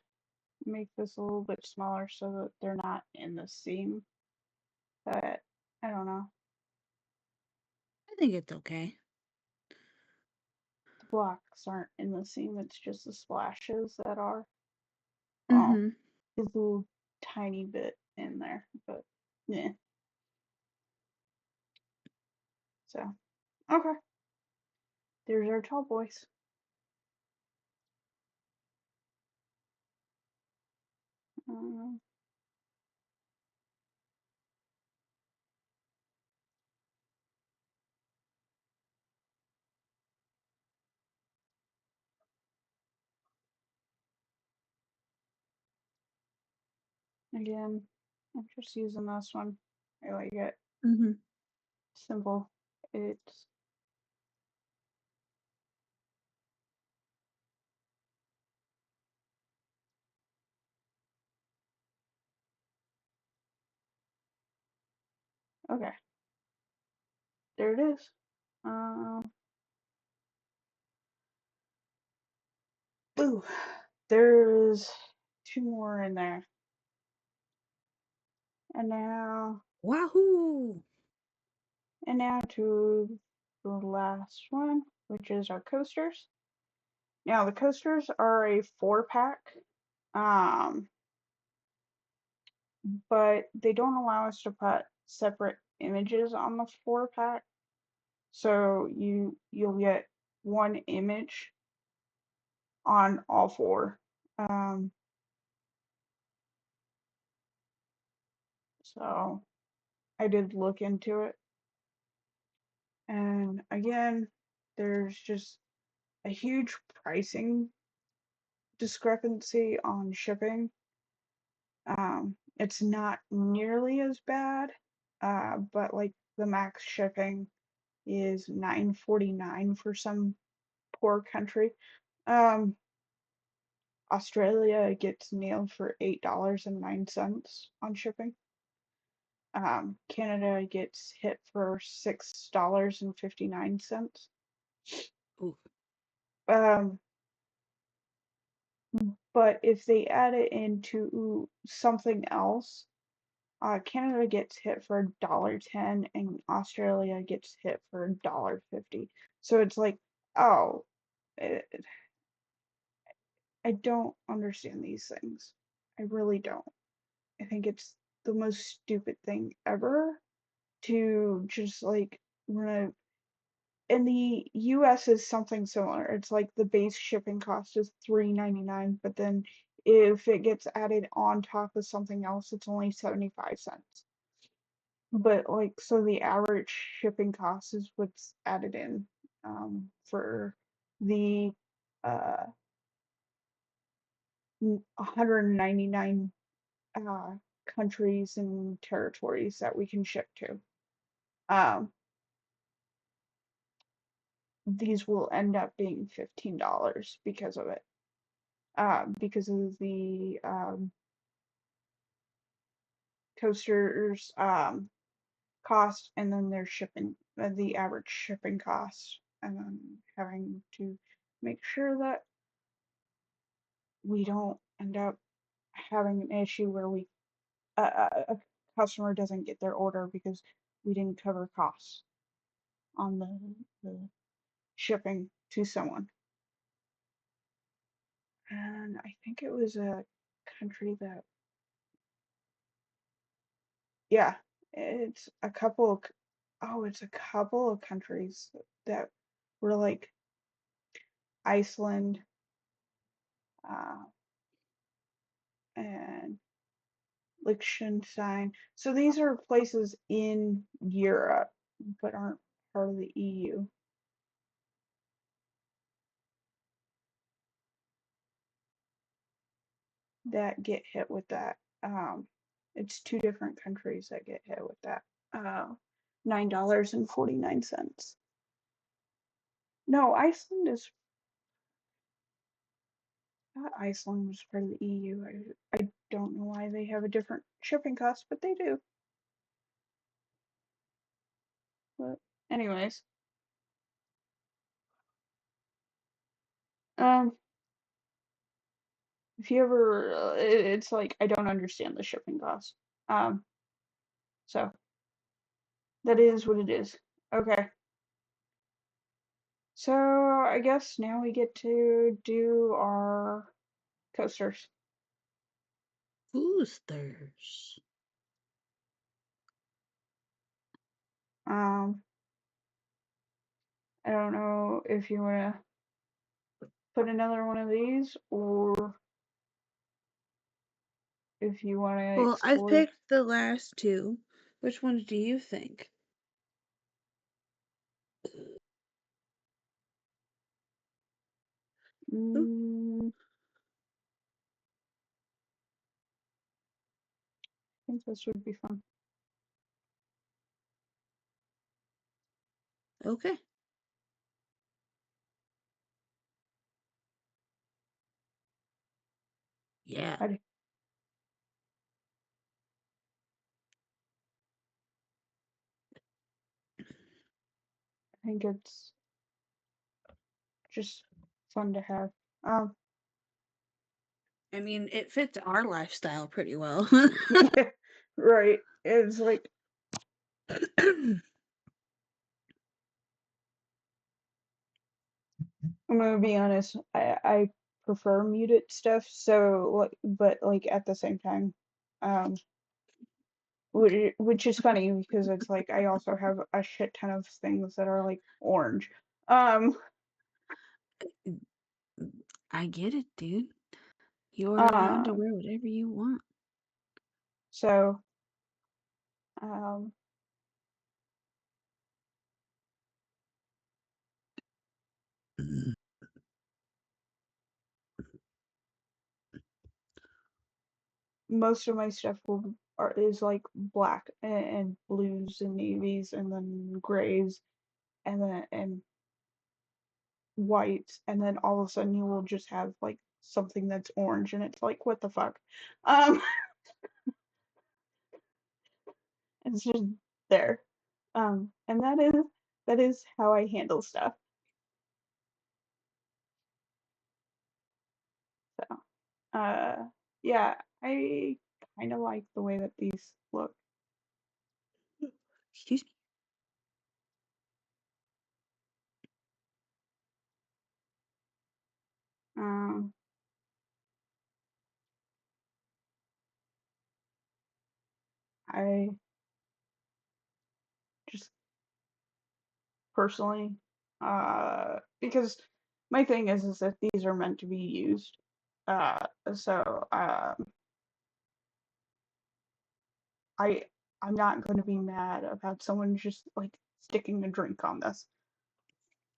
Speaker 2: make this a little bit smaller so that they're not in the seam. But I don't know.
Speaker 1: I think it's okay.
Speaker 2: The blocks aren't in the seam. It's just the splashes that are. Well,
Speaker 1: Mm-hmm.
Speaker 2: it's a little tiny bit in there, but yeah. So, okay. There's our tall boys. Um, again, I'm just using this one. I like it.
Speaker 1: Mm-hmm.
Speaker 2: Simple. It's okay. There it is. Um, ooh, there's two more in there. And
Speaker 1: Wahoo!
Speaker 2: now to the last one, which is our coasters. Now the coasters are a 4-pack, um, but they don't allow us to put separate images on the 4-pack. So you'll get one image on all four. Um, so I did look into it, and again, there's just a huge pricing discrepancy on shipping. It's not nearly as bad, but like the max shipping is $9.49 for some poor country. Um, Australia gets nailed for $8.09 on shipping. Canada gets hit for $6.59.
Speaker 1: Ooh.
Speaker 2: Um, but if they add it into something else, Canada gets hit for $1.10 and Australia gets hit for $1.50. So it's like, oh, it, I don't understand these things. I really don't. I think it's the most stupid thing ever to just like run in the US is something similar. It's like the base shipping cost is $3.99, but then if it gets added on top of something else, it's only 75 cents. But like so the average shipping cost is what's added in for the uh 199 uh countries and territories that we can ship to. Um these will end up being $15 because of it. Because of the coasters cost and then their shipping, the average shipping cost, and then having to make sure that we don't end up having an issue where a customer doesn't get their order because we didn't cover costs on the shipping to someone. And I think it was a country that, yeah, it's a couple of, oh, it's a couple of countries that were like Iceland, uh, and Liechtenstein. So these are places in Europe, but aren't part of the EU that get hit with that. It's two different countries that get hit with that. $9.49. No, Iceland is Iceland was part of the EU. I don't know why they have a different shipping cost, but they do. But anyways, um, if you ever, it's like I don't understand the shipping cost. Um, so that is what it is. Okay, so I guess now we get to do our coasters.
Speaker 1: Coasters.
Speaker 2: Um, I don't know if you want to put another one of these or if you want to
Speaker 1: Well, I've
Speaker 2: explore.
Speaker 1: picked the last two. Which ones do you think? Ooh,
Speaker 2: I think this would be fun.
Speaker 1: okay. Yeah.
Speaker 2: I think it's just fun to have. Um,
Speaker 1: I mean, it fits our lifestyle pretty well.
Speaker 2: yeah, right. It's like I'm gonna be honest. I prefer muted stuff. So like, but like at the same time, um, which is funny because it's like I also have a shit ton of things that are like orange. Um,
Speaker 1: I get it, dude. You're allowed to
Speaker 2: um,
Speaker 1: wear whatever you want.
Speaker 2: so um, most of my stuff is like black and blues and navies and then grays and whites, and then all of a sudden you will just have like something that's orange, and it's like, what the fuck? Um, it's just there. And that is how I handle stuff. So, yeah, I kind of like the way that these look.
Speaker 1: Excuse me.
Speaker 2: Um, I just personally, because my thing is that these are meant to be used. So I I'm not going to be mad about someone just like sticking a drink on this.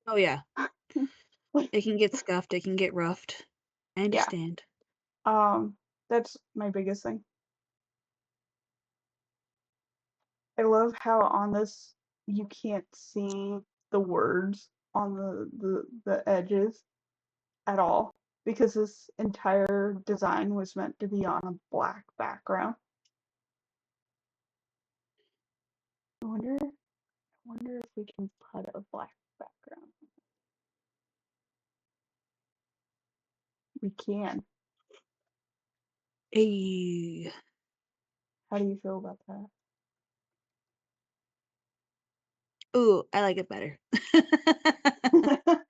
Speaker 1: Oh yeah.
Speaker 2: Like,
Speaker 1: It can get scuffed, it can get roughed. I
Speaker 2: yeah.
Speaker 1: understand.
Speaker 2: Um, that's my biggest thing. I love how on this you can't see the words on the edges at all because this entire design was meant to be on a black background. I wonder if we can put a black background. We can.
Speaker 1: Hey.
Speaker 2: How do you feel about
Speaker 1: Ooh, I like it better.
Speaker 2: that?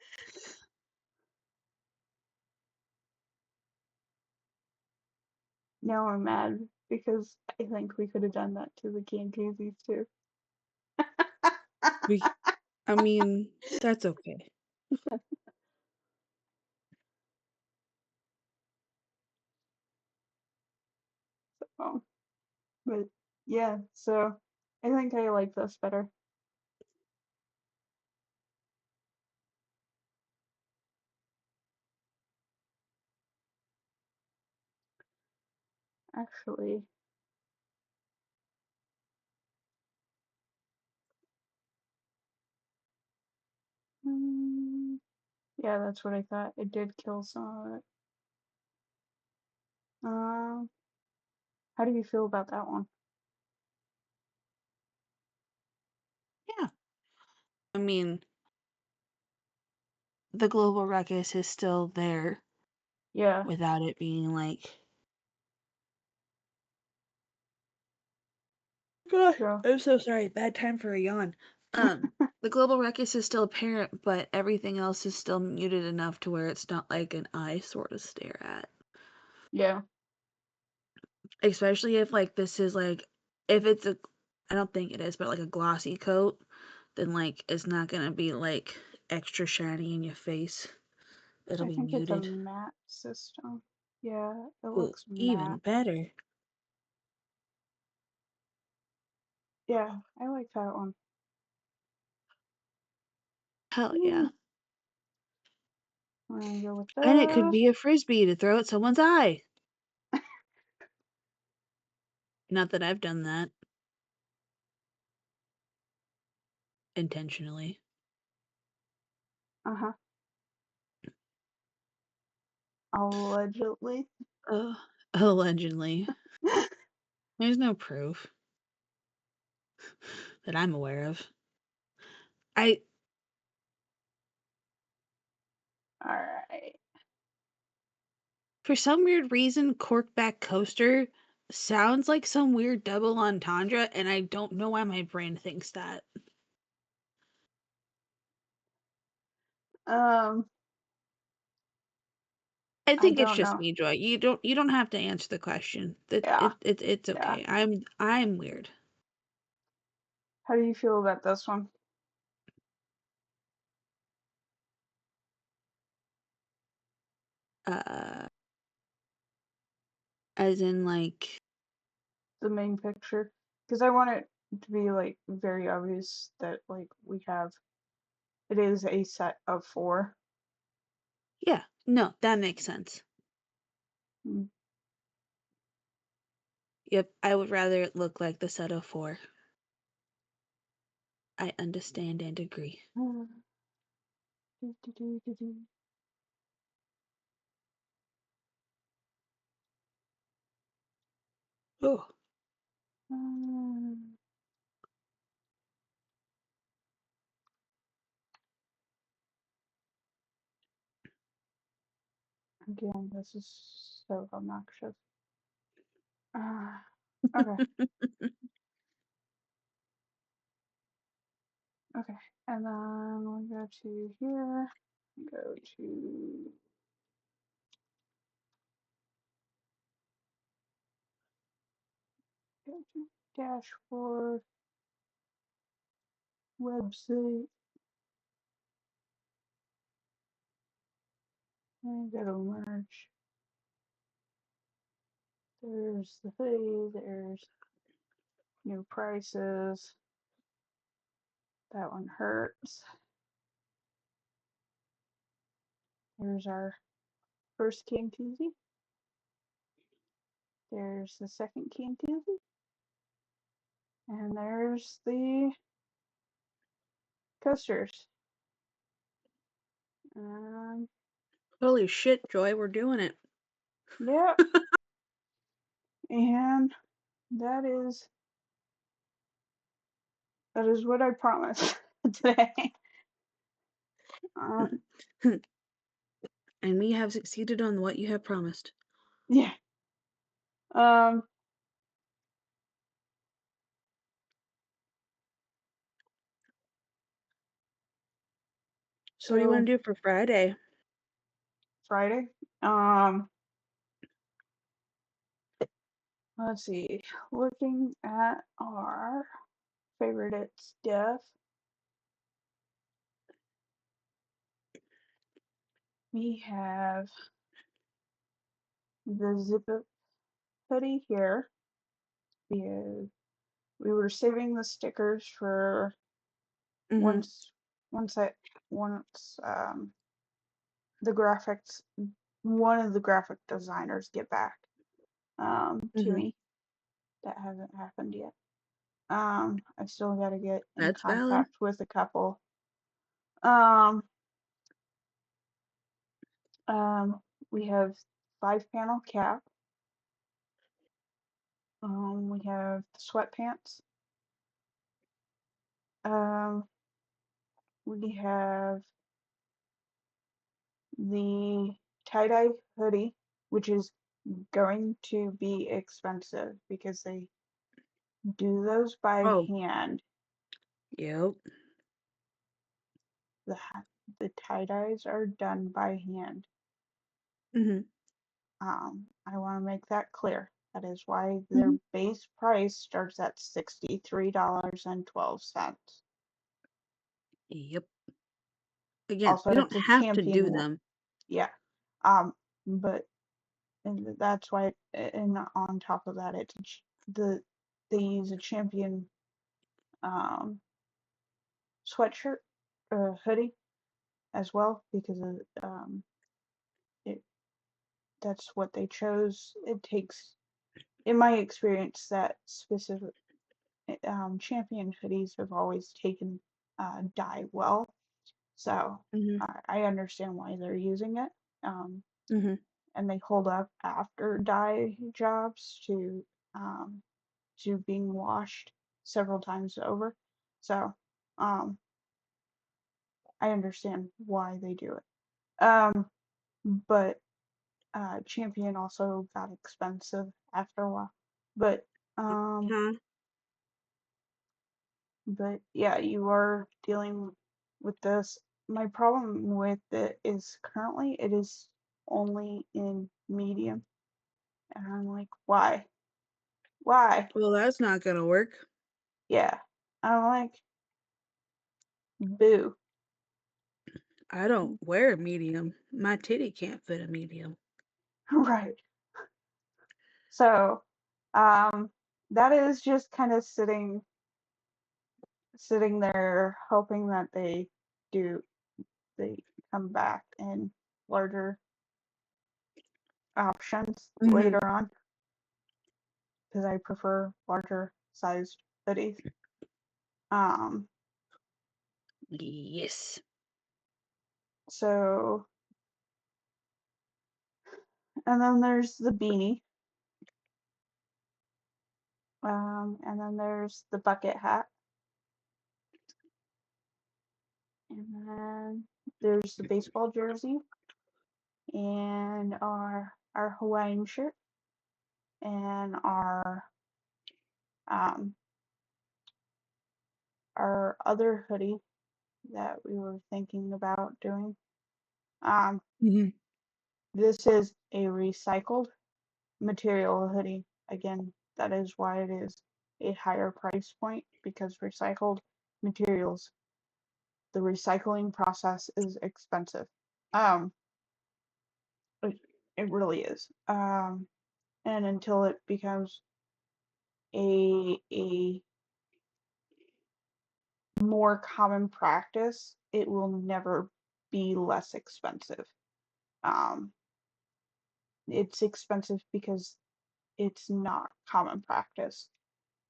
Speaker 2: Now I'm mad because I think we could have done that to the Koozies too.
Speaker 1: we I mean, that's okay.
Speaker 2: So, but yeah, so I think I like this better. Actually, mm, yeah, that's what I thought. It did kill some of it. Um, how do you feel about that one?
Speaker 1: Yeah. I mean, the global ruckus is still there
Speaker 2: Yeah,
Speaker 1: without it being like, gosh,
Speaker 2: sure.
Speaker 1: I'm so sorry. Bad time for a yawn. The global ruckus is still apparent, but everything else is still muted enough to where it's not like an eye sort of stare at.
Speaker 2: Yeah,
Speaker 1: Especially if like this is like, if I don't think it is, but like a glossy coat, then like it's not gonna be like extra shiny in your face. It'll
Speaker 2: I
Speaker 1: be
Speaker 2: think it's a
Speaker 1: muted.
Speaker 2: matte system. Yeah, it
Speaker 1: Ooh,
Speaker 2: looks matte.
Speaker 1: even better.
Speaker 2: Yeah, I like that one.
Speaker 1: Hell yeah.
Speaker 2: Ooh, I'm gonna go with
Speaker 1: And it could
Speaker 2: that.
Speaker 1: be a frisbee to throw at someone's eye. Not that I've done that intentionally.
Speaker 2: Uh-huh. Allegedly.
Speaker 1: Allegedly. There's no proof that I'm aware of. I
Speaker 2: Alright.
Speaker 1: For some weird reason, corkback coaster sounds like some weird double entendre, and I don't know why my brain thinks that.
Speaker 2: Um,
Speaker 1: I
Speaker 2: I
Speaker 1: think it's
Speaker 2: don't
Speaker 1: just
Speaker 2: know.
Speaker 1: me, Joy. You don't have to answer the question. That
Speaker 2: Yeah,
Speaker 1: it's
Speaker 2: yeah.
Speaker 1: okay. I'm weird.
Speaker 2: How do you feel about this one?
Speaker 1: Uh, as in like
Speaker 2: The main picture? Because I want it to be like very obvious that like we have it is a set of 4.
Speaker 1: yeah, no, that makes sense.
Speaker 2: Mm.
Speaker 1: Yep, I would rather it look like the set of four. I understand and agree. Oh,
Speaker 2: Um, Again, this is so obnoxious. Okay, okay. And then we go to here, go to dashboard, website, and go to merge. There's the hoodie, there's new prices. That one hurts. There's our first King Koozie. There's the second King Koozie. And there's the coasters. Um,
Speaker 1: holy shit, Joy, we're doing it.
Speaker 2: yeah, and that is what I promised today. Uh,
Speaker 1: And we have succeeded on what you have promised.
Speaker 2: yeah. Um,
Speaker 1: So what do you want
Speaker 2: so
Speaker 1: to do for Friday?
Speaker 2: Friday. Um, let's see. Looking at our favorite stuff, we have the zip up hoodie here. We we were saving the stickers for
Speaker 1: Mm-hmm.
Speaker 2: once once I once the graphics one of the graphic designers get back to
Speaker 1: Mm-hmm.
Speaker 2: me. That hasn't happened yet. I still got to get in
Speaker 1: That's valid.
Speaker 2: contact with a couple. Um, we have 5-panel cap. We have the sweatpants. Um, we have the tie-dye hoodie, which is going to be expensive because they do those by
Speaker 1: Oh,
Speaker 2: hand.
Speaker 1: yep.
Speaker 2: The the tie-dyes are done by hand.
Speaker 1: Mm-hmm.
Speaker 2: I want to make that clear. That is why their
Speaker 1: Mm-hmm.
Speaker 2: base price starts at $63.12.
Speaker 1: Yep. Again,
Speaker 2: Also,
Speaker 1: we don't
Speaker 2: it's a
Speaker 1: have to
Speaker 2: champion
Speaker 1: do
Speaker 2: one.
Speaker 1: them.
Speaker 2: Yeah. But and that's why, and on top of that, they use a champion um sweatshirt, hoodie as well because of it. That's what they chose. It takes, in my experience, that specific champion hoodies have always taken dye well. So
Speaker 1: Mhm.
Speaker 2: I understand why they're using it. Um,
Speaker 1: Mhm.
Speaker 2: and they hold up after dye jobs um, to being washed several times over. So um, I understand why they do it. But Champion also got expensive after a while. But um,
Speaker 1: Huh?
Speaker 2: but yeah, you are dealing with this. My problem with it is currently it is only in medium, and I'm like, why? Why?
Speaker 1: Well, that's not gonna work.
Speaker 2: Yeah, I'm like, boo.
Speaker 1: I don't wear a medium. My titty can't fit a medium.
Speaker 2: Right. So, um, that is just kind of sitting there hoping that do they come back in larger options
Speaker 1: Mhm.
Speaker 2: later on because I prefer larger sized hoodies. Um,
Speaker 1: Yes.
Speaker 2: so and then there's the beanie, and then there's the bucket hat, and then there's the baseball jersey and our Hawaiian shirt and um our other hoodie that we were thinking about doing. Um,
Speaker 1: Mhm.
Speaker 2: this is a recycled material hoodie. Again, that is why it is a higher price point because recycled materials, the recycling process is expensive. Um, it, it really is. And until it becomes a more common practice, it will never be less expensive. Um, it's expensive because it's not common practice.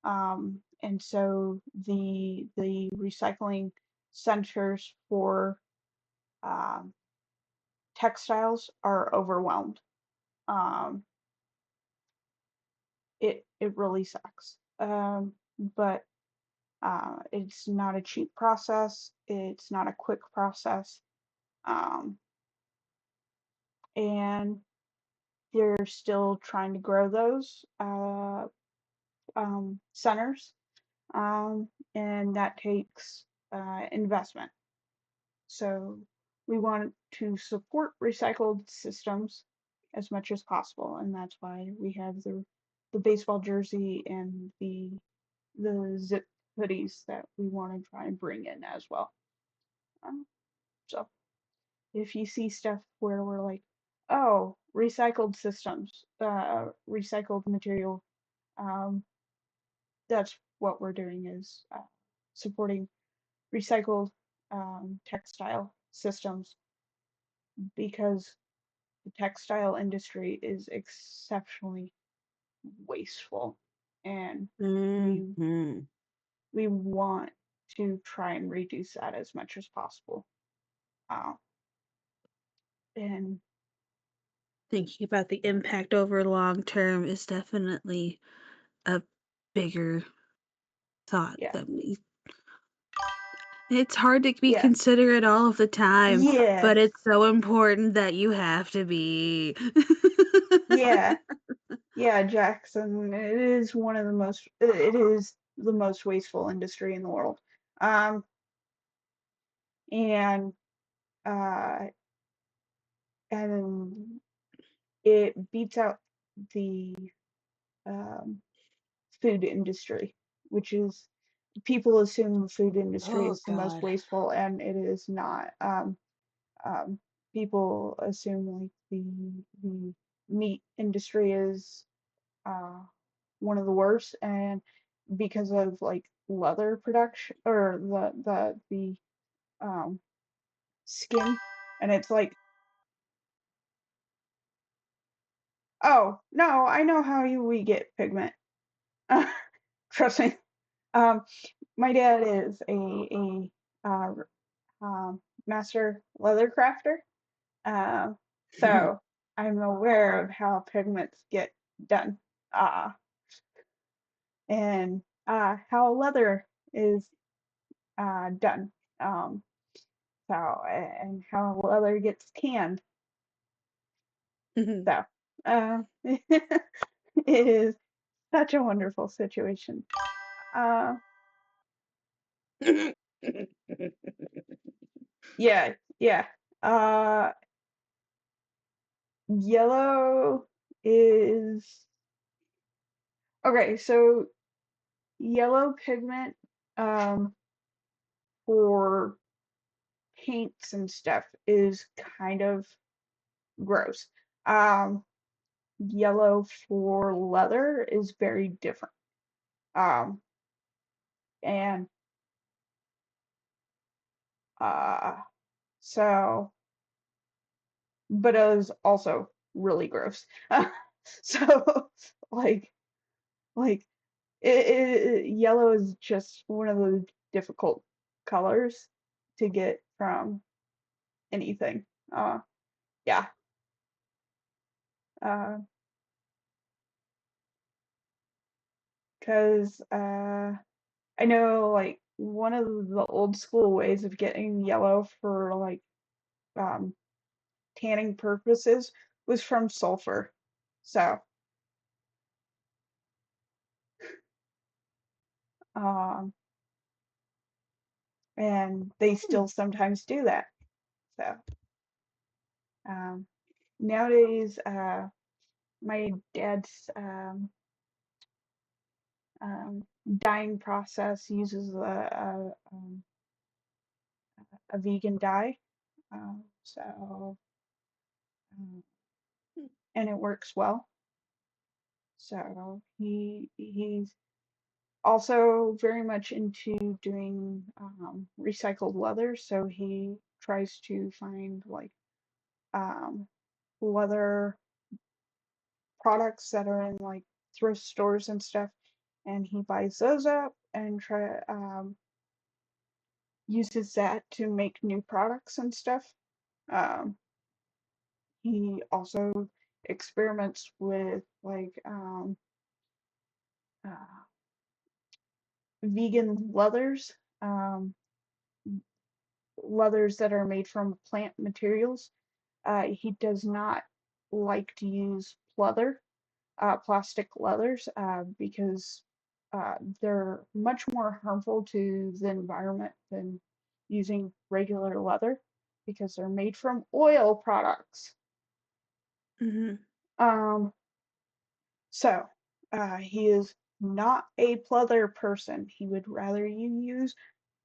Speaker 2: And so the recycling centers for um, textiles are overwhelmed. Um, it really sucks. But it's not a cheap process. It's not a quick process. Um, and they're still trying to grow those centers. And that takes investment. So we want to support recycled systems as much as possible, and that's why we have the baseball jersey and the zip hoodies that we want to try and bring in as well. Um, so if you see stuff where we're like, oh, recycled systems, recycled material, um, that's what we're doing is supporting recycled textile systems because the textile industry is exceptionally wasteful, and we
Speaker 1: Mhm.
Speaker 2: we want to try and reduce that as much as possible. Uh, and
Speaker 1: Thinking about the impact over long term is definitely a bigger thought
Speaker 2: yeah,
Speaker 1: than we. It's hard to be
Speaker 2: yeah,
Speaker 1: considerate all of the time, but
Speaker 2: yes,
Speaker 1: it's so important that you have to be.
Speaker 2: yeah, yeah, Jackson. It is one of the most. It is the most wasteful industry in the world. Um, and uh, and it beats out the um, food industry, which is people assume the food industry
Speaker 1: Oh
Speaker 2: is the most
Speaker 1: God.
Speaker 2: wasteful, and it is not. um, people assume like the meat industry is uh, one of the worst, and because of like leather production or the skin, and it's like, oh no, I know how we get pigment. Trust me. Um, my dad is a uh, master leather crafter, so I'm aware of how pigments get done, uh, and how leather is done. Um, and how leather gets canned. So it is such a wonderful situation. Uh, yeah, yeah. Uh, Yellow is okay. So yellow pigment um, for paints and stuff is kind of gross. Um, Yellow for leather is very different. Um, and uh, so, but it was also really gross. So, like, like yellow is just one of the difficult colors to get from anything. Yeah. Uh, because I know like one of the old school ways of getting yellow for like um tanning purposes was from sulfur. So, um, and they still sometimes do that. So, um, nowadays, my dad's dyeing process uses a vegan dye. So, um, and it works well. So he's also very much into doing recycled leather. So he tries to find like um, leather products that are in like thrift stores and stuff, and he buys those up and try uses that to make new products and stuff. Um, he also experiments with like uh, vegan leathers, um, leathers that are made from plant materials. He does not like to use pleather, plastic leathers, because they're much more harmful to the environment than using regular leather because they're made from oil products.
Speaker 1: Mm-hmm.
Speaker 2: Um, so he is not a pleather person. He would rather you use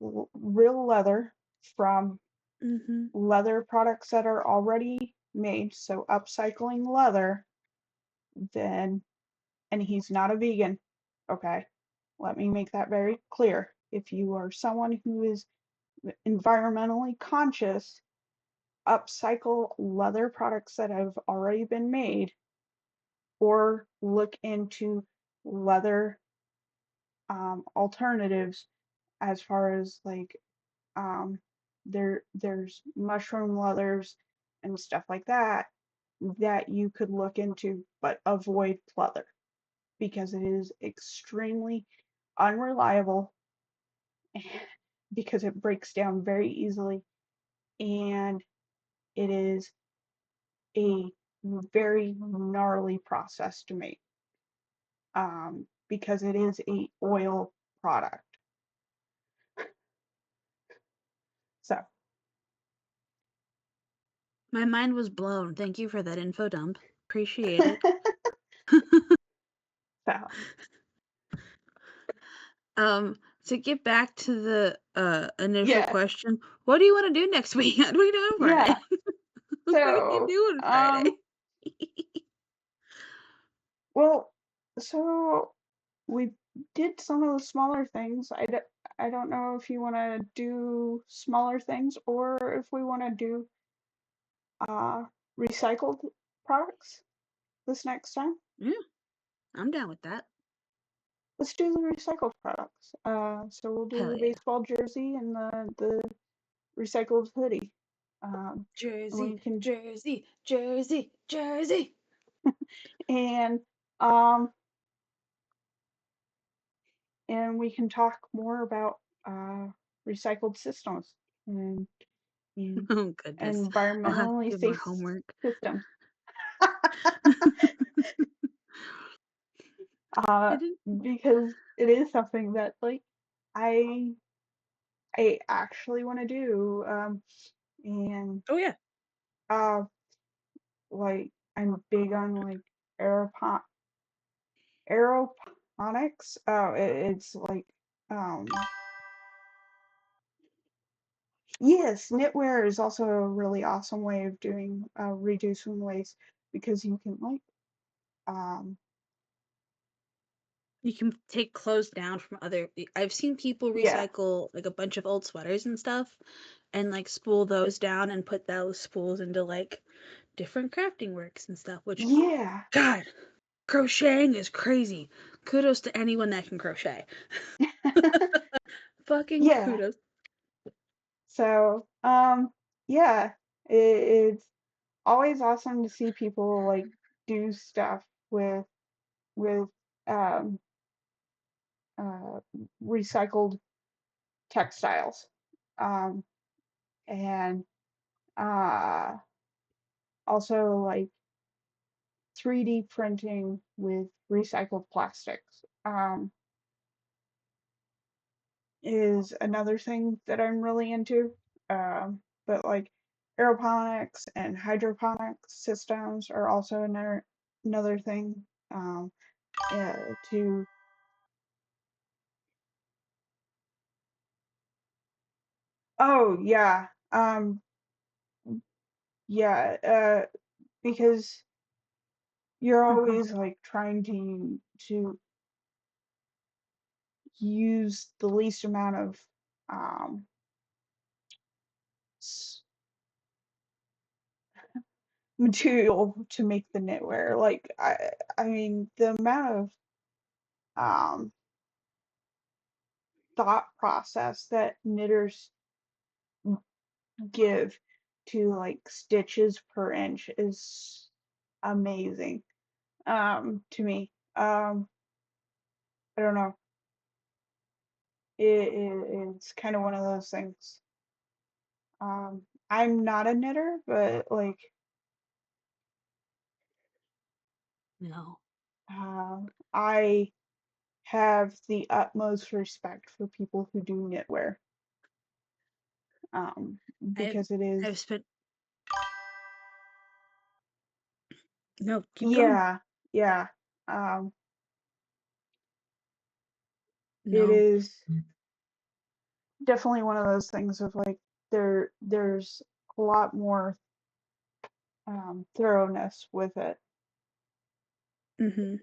Speaker 2: real leather from
Speaker 1: Mm-hmm.
Speaker 2: leather products that are already made, so upcycling leather, then, and he's not a vegan, okay? Let me make that very clear. If you are someone who is environmentally conscious, upcycle leather products that have already been made or look into leather alternatives as far as like there's mushroom leathers and stuff like that that you could look into, but avoid pleather because it is extremely unreliable because it breaks down very easily and it is a very gnarly process to make because it is a oil product. So,
Speaker 1: My mind was blown. Thank you for that info dump. Appreciate it.
Speaker 2: so
Speaker 1: Um, To get back to the initial
Speaker 2: Yeah,
Speaker 1: question, what do you want to do next week? What are we doing Friday?
Speaker 2: yeah.
Speaker 1: What are you
Speaker 2: So,
Speaker 1: doing Friday?
Speaker 2: well, so we did some of the smaller things. I don't know if you want to do smaller things or if we want to do uh recycled products this next time.
Speaker 1: Yeah, I'm down with that.
Speaker 2: Let's do the recycled products. So we'll do
Speaker 1: Hell
Speaker 2: the
Speaker 1: yeah.
Speaker 2: baseball jersey and the recycled hoodie. And
Speaker 1: Jersey,
Speaker 2: we can
Speaker 1: Jersey, Jersey, Jersey.
Speaker 2: and um and we can talk more about uh recycled systems and, and
Speaker 1: Oh goodness. I'll have to
Speaker 2: environmentally
Speaker 1: do more
Speaker 2: safe
Speaker 1: homework.
Speaker 2: systems.
Speaker 1: I
Speaker 2: Uh,
Speaker 1: didn't.
Speaker 2: because it is something that like I I actually want to do. And
Speaker 1: Oh yeah.
Speaker 2: uh, like I'm big on like aeropon aeroponics. It's like um yes, knitwear is also a really awesome way of doing reducing waste because you can like um
Speaker 1: You can take clothes down from other. I've seen people
Speaker 2: yeah,
Speaker 1: recycle like a bunch of old sweaters and stuff, and like spool those down and put those spools into like different crafting works and stuff. Which,
Speaker 2: yeah,
Speaker 1: God, crocheting is crazy. Kudos to anyone that can crochet. Fucking
Speaker 2: yeah.
Speaker 1: kudos.
Speaker 2: So yeah, it's always awesome to see people like do stuff with um uh recycled textiles. Um and uh also like 3D printing with recycled plastics is another thing that I'm really into. But like aeroponics and hydroponics systems are also another thing to oh yeah yeah because you're
Speaker 1: Uh-huh.
Speaker 2: always like trying to use the least amount of um material to make the knitwear. Like I mean the amount of um thought process that knitters give to like stitches per inch is amazing to me. I don't know. It's kind of one of those things. I'm not a knitter, but like
Speaker 1: No.
Speaker 2: I have the utmost respect for people who do knitwear.
Speaker 1: I've
Speaker 2: Because it is
Speaker 1: I've spent no, keep going.
Speaker 2: yeah, yeah. Um, it
Speaker 1: No.
Speaker 2: is definitely one of those things of like there's a lot more thoroughness with it.
Speaker 1: Mm-hmm.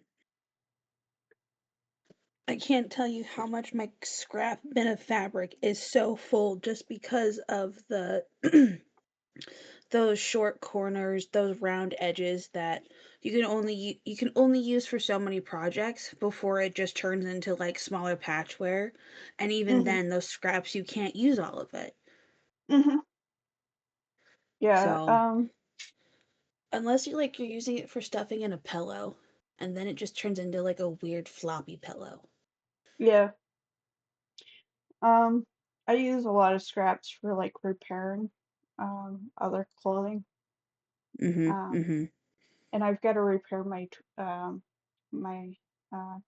Speaker 1: I can't tell you how much my scrap bin of fabric is so full just because of the those short corners, those round edges that you can only use for so many projects before it just turns into like smaller patchwear, and even
Speaker 2: Hmm.
Speaker 1: then those scraps you can't use all of it.
Speaker 2: Hmm. Yeah.
Speaker 1: So, unless you're using it for stuffing in a pillow, and then it just turns into like a weird floppy pillow.
Speaker 2: Yeah. Um, I use a lot of scraps for like repairing other clothing.
Speaker 1: Mhm.
Speaker 2: Um,
Speaker 1: Mhm.
Speaker 2: and I've got to repair my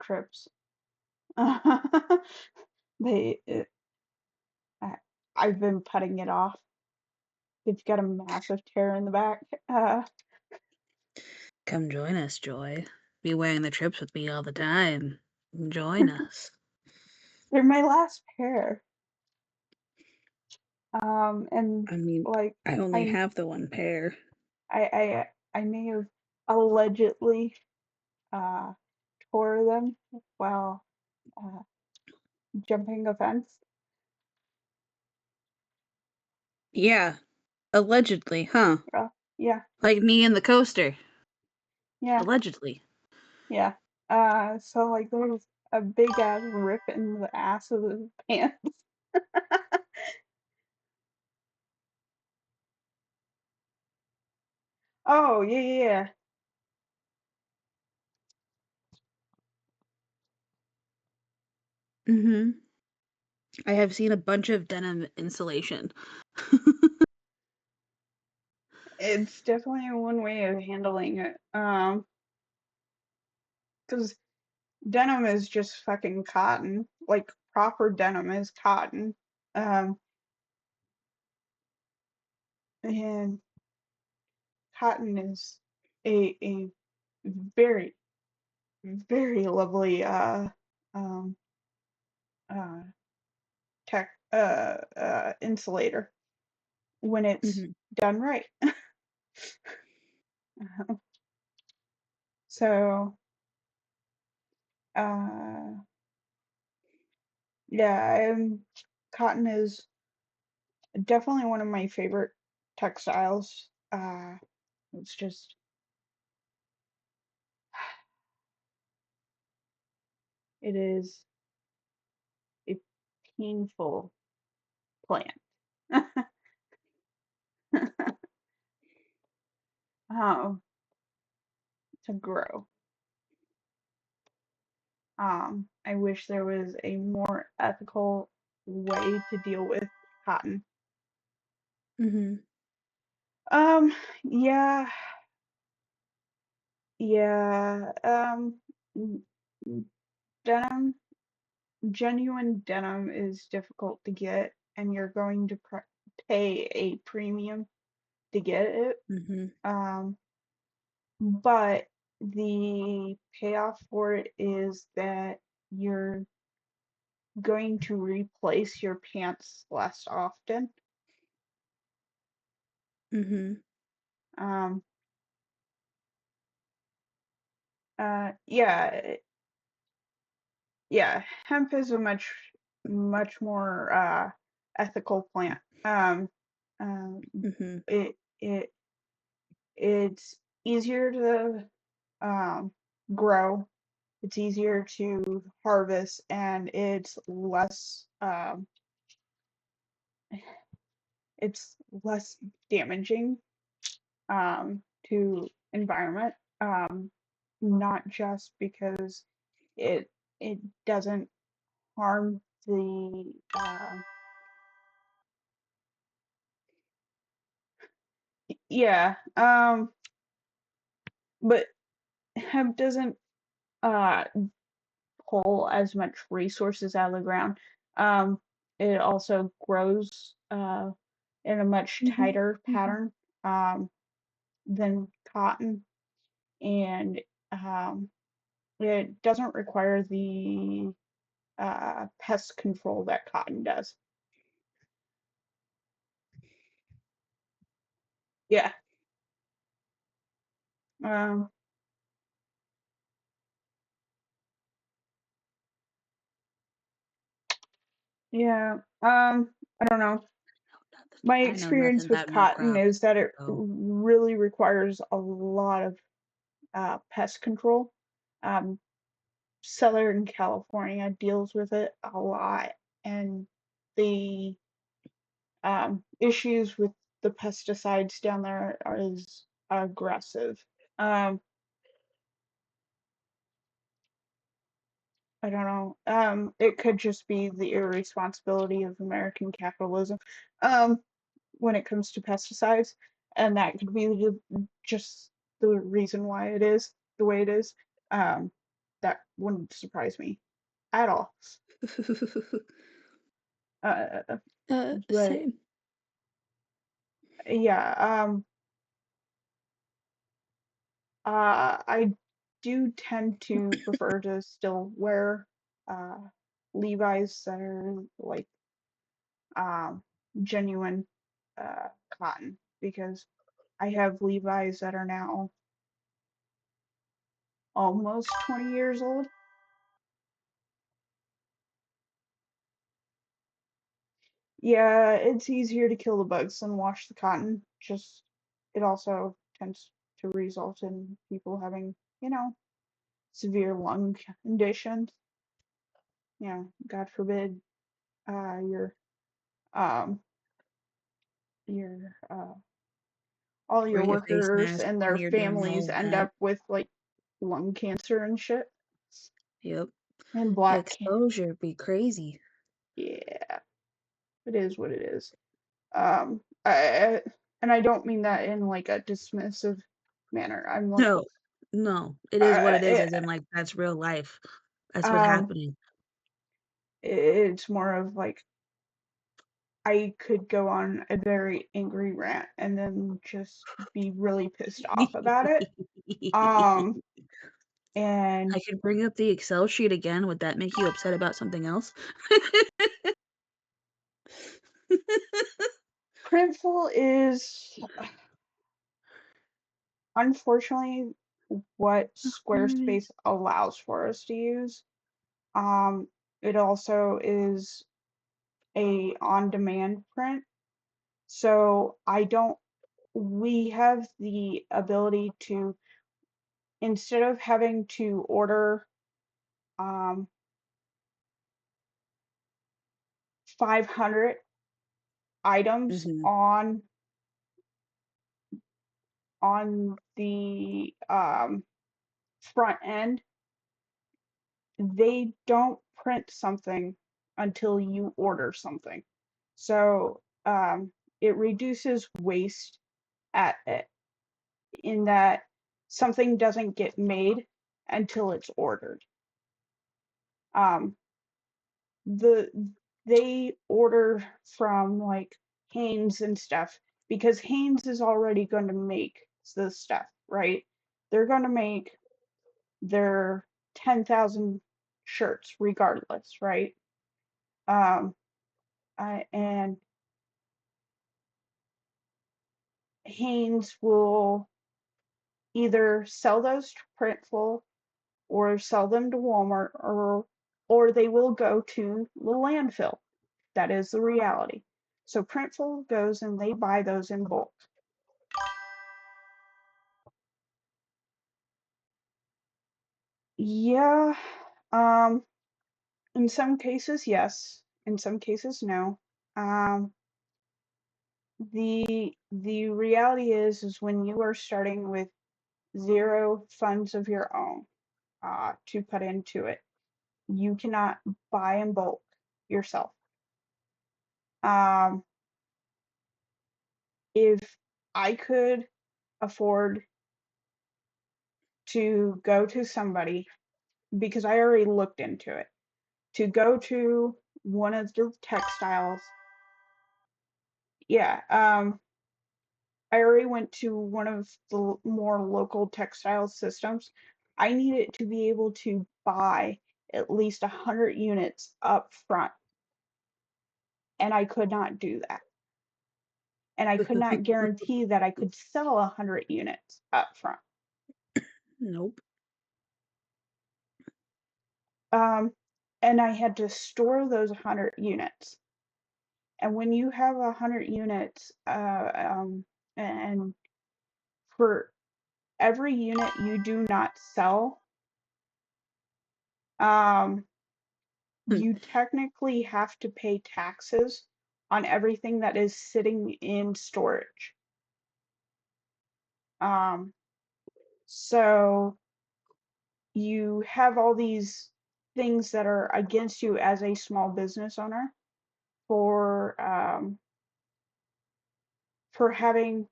Speaker 2: trips. they it, I, I've been putting it off. They've got a massive tear in the back.
Speaker 1: Come join us, Joy. Be wearing the trips with me all the time. Join us.
Speaker 2: they're my last pair. And
Speaker 1: I mean,
Speaker 2: like
Speaker 1: I only
Speaker 2: I
Speaker 1: have the one pair.
Speaker 2: I may have allegedly uh tore them while uh, jumping a fence.
Speaker 1: Yeah, allegedly, huh?
Speaker 2: Yeah,
Speaker 1: Like me and the coaster.
Speaker 2: yeah,
Speaker 1: Allegedly.
Speaker 2: yeah. So like there was a big ass rip in the ass of the pants. Oh yeah, yeah, yeah.
Speaker 1: Mm-hmm. I have seen a bunch of denim insulation.
Speaker 2: It's definitely one way of handling it. Because denim is just fucking cotton. Like proper denim is cotton. Um, and cotton is a very, very lovely um uh tech insulator when it's
Speaker 1: Mm-hmm.
Speaker 2: done right. So uh yeah, cotton is definitely one of my favorite textiles. It's just it is a painful plant um, to grow. I wish there was a more ethical way to deal with cotton.
Speaker 1: Mm-hmm.
Speaker 2: Um, yeah, yeah. N- Denim, genuine denim is difficult to get, and you're going to pay a premium to get it.
Speaker 1: Mm-hmm.
Speaker 2: Um, but the payoff for it is that you're going to replace your pants less often.
Speaker 1: Mm-hmm.
Speaker 2: Um, yeah, yeah, hemp is a much more ethical plant. Um,
Speaker 1: Mm-hmm.
Speaker 2: it it's easier to grow. It's easier to harvest, and it's less damaging to environment. Um, Not just because it it doesn't harm the yeah but hemp doesn't uh pull as much resources out of the ground. Um, it also grows in a much
Speaker 1: Mm-hmm.
Speaker 2: tighter
Speaker 1: Mm-hmm.
Speaker 2: pattern um, than cotton, and um, it doesn't require the pest control that cotton does. Yeah. Um, yeah. I don't know. My
Speaker 1: I know
Speaker 2: experience
Speaker 1: nothing
Speaker 2: with
Speaker 1: about no
Speaker 2: cotton
Speaker 1: crops.
Speaker 2: is that it
Speaker 1: So.
Speaker 2: really requires a lot of pest control. Um, Southern California deals with it a lot, and the issues with the pesticides down there is aggressive. Um, I don't know. It could just be the irresponsibility of American capitalism when it comes to pesticides, and that could be just the reason why it is the way it is. Um, that wouldn't surprise me at all. Uh, but
Speaker 1: Same.
Speaker 2: yeah, I do tend to prefer to still wear Levi's that are like um, genuine cotton because I have Levi's that are now almost 20 years old. Yeah, it's easier to kill the bugs than wash the cotton. Just it also tends to result in people having, severe lung conditions. Yeah, God forbid, your um your all your
Speaker 1: Wearing a face
Speaker 2: workers
Speaker 1: mask
Speaker 2: and
Speaker 1: when
Speaker 2: their
Speaker 1: you're doing all
Speaker 2: families
Speaker 1: of
Speaker 2: end
Speaker 1: that.
Speaker 2: up with like lung cancer and shit
Speaker 1: Yep.
Speaker 2: and
Speaker 1: The
Speaker 2: black can.
Speaker 1: exposure be crazy.
Speaker 2: Yeah, it is what it is. I and I don't mean that in like a dismissive manner. I'm like,
Speaker 1: No, no. It is what
Speaker 2: uh,
Speaker 1: it is,
Speaker 2: it,
Speaker 1: as in like that's real life. That's what's
Speaker 2: um,
Speaker 1: happening.
Speaker 2: it's more of like I could go on a very angry rant and then just be really pissed off about it. Um, and
Speaker 1: I could bring up the Excel sheet again. Would that make you upset about something else?
Speaker 2: Printful is unfortunately what
Speaker 1: Alrighty.
Speaker 2: Squarespace allows for us to use. Um, it also is a on-demand print. So we have the ability to, instead of having to order um, 500 items
Speaker 1: Mhm.
Speaker 2: on the front end, they don't print something until you order something. So it reduces waste at it in that something doesn't get made until it's ordered. Um, the they order from like Hanes and stuff because Hanes is already going to make the stuff, right? They're going to make their 10,000 shirts regardless, right? Um, and Hanes will either sell those to Printful or sell them to Walmart or they will go to the landfill. That is the reality. So Printful goes and they buy those in bulk. Yeah, um, in some cases, yes. In some cases, no. Um, the reality is when you are starting with zero funds of your own to put into it, you cannot buy in bulk yourself. Um, if I could afford to go to somebody, because I already looked into it, to go to one of the textiles, yeah, I already went to one of the more local textile systems. I needed to be able to buy at least 100 units up front, and I could not do that. And I could not guarantee that I could sell 100 units up front.
Speaker 1: Nope.
Speaker 2: Um, and I had to store those 100 units. And when you have 100 units, and for every unit you do not sell, um, you technically have to pay taxes on everything that is sitting in storage. Um, so you have all these things that are against you as a small business owner for having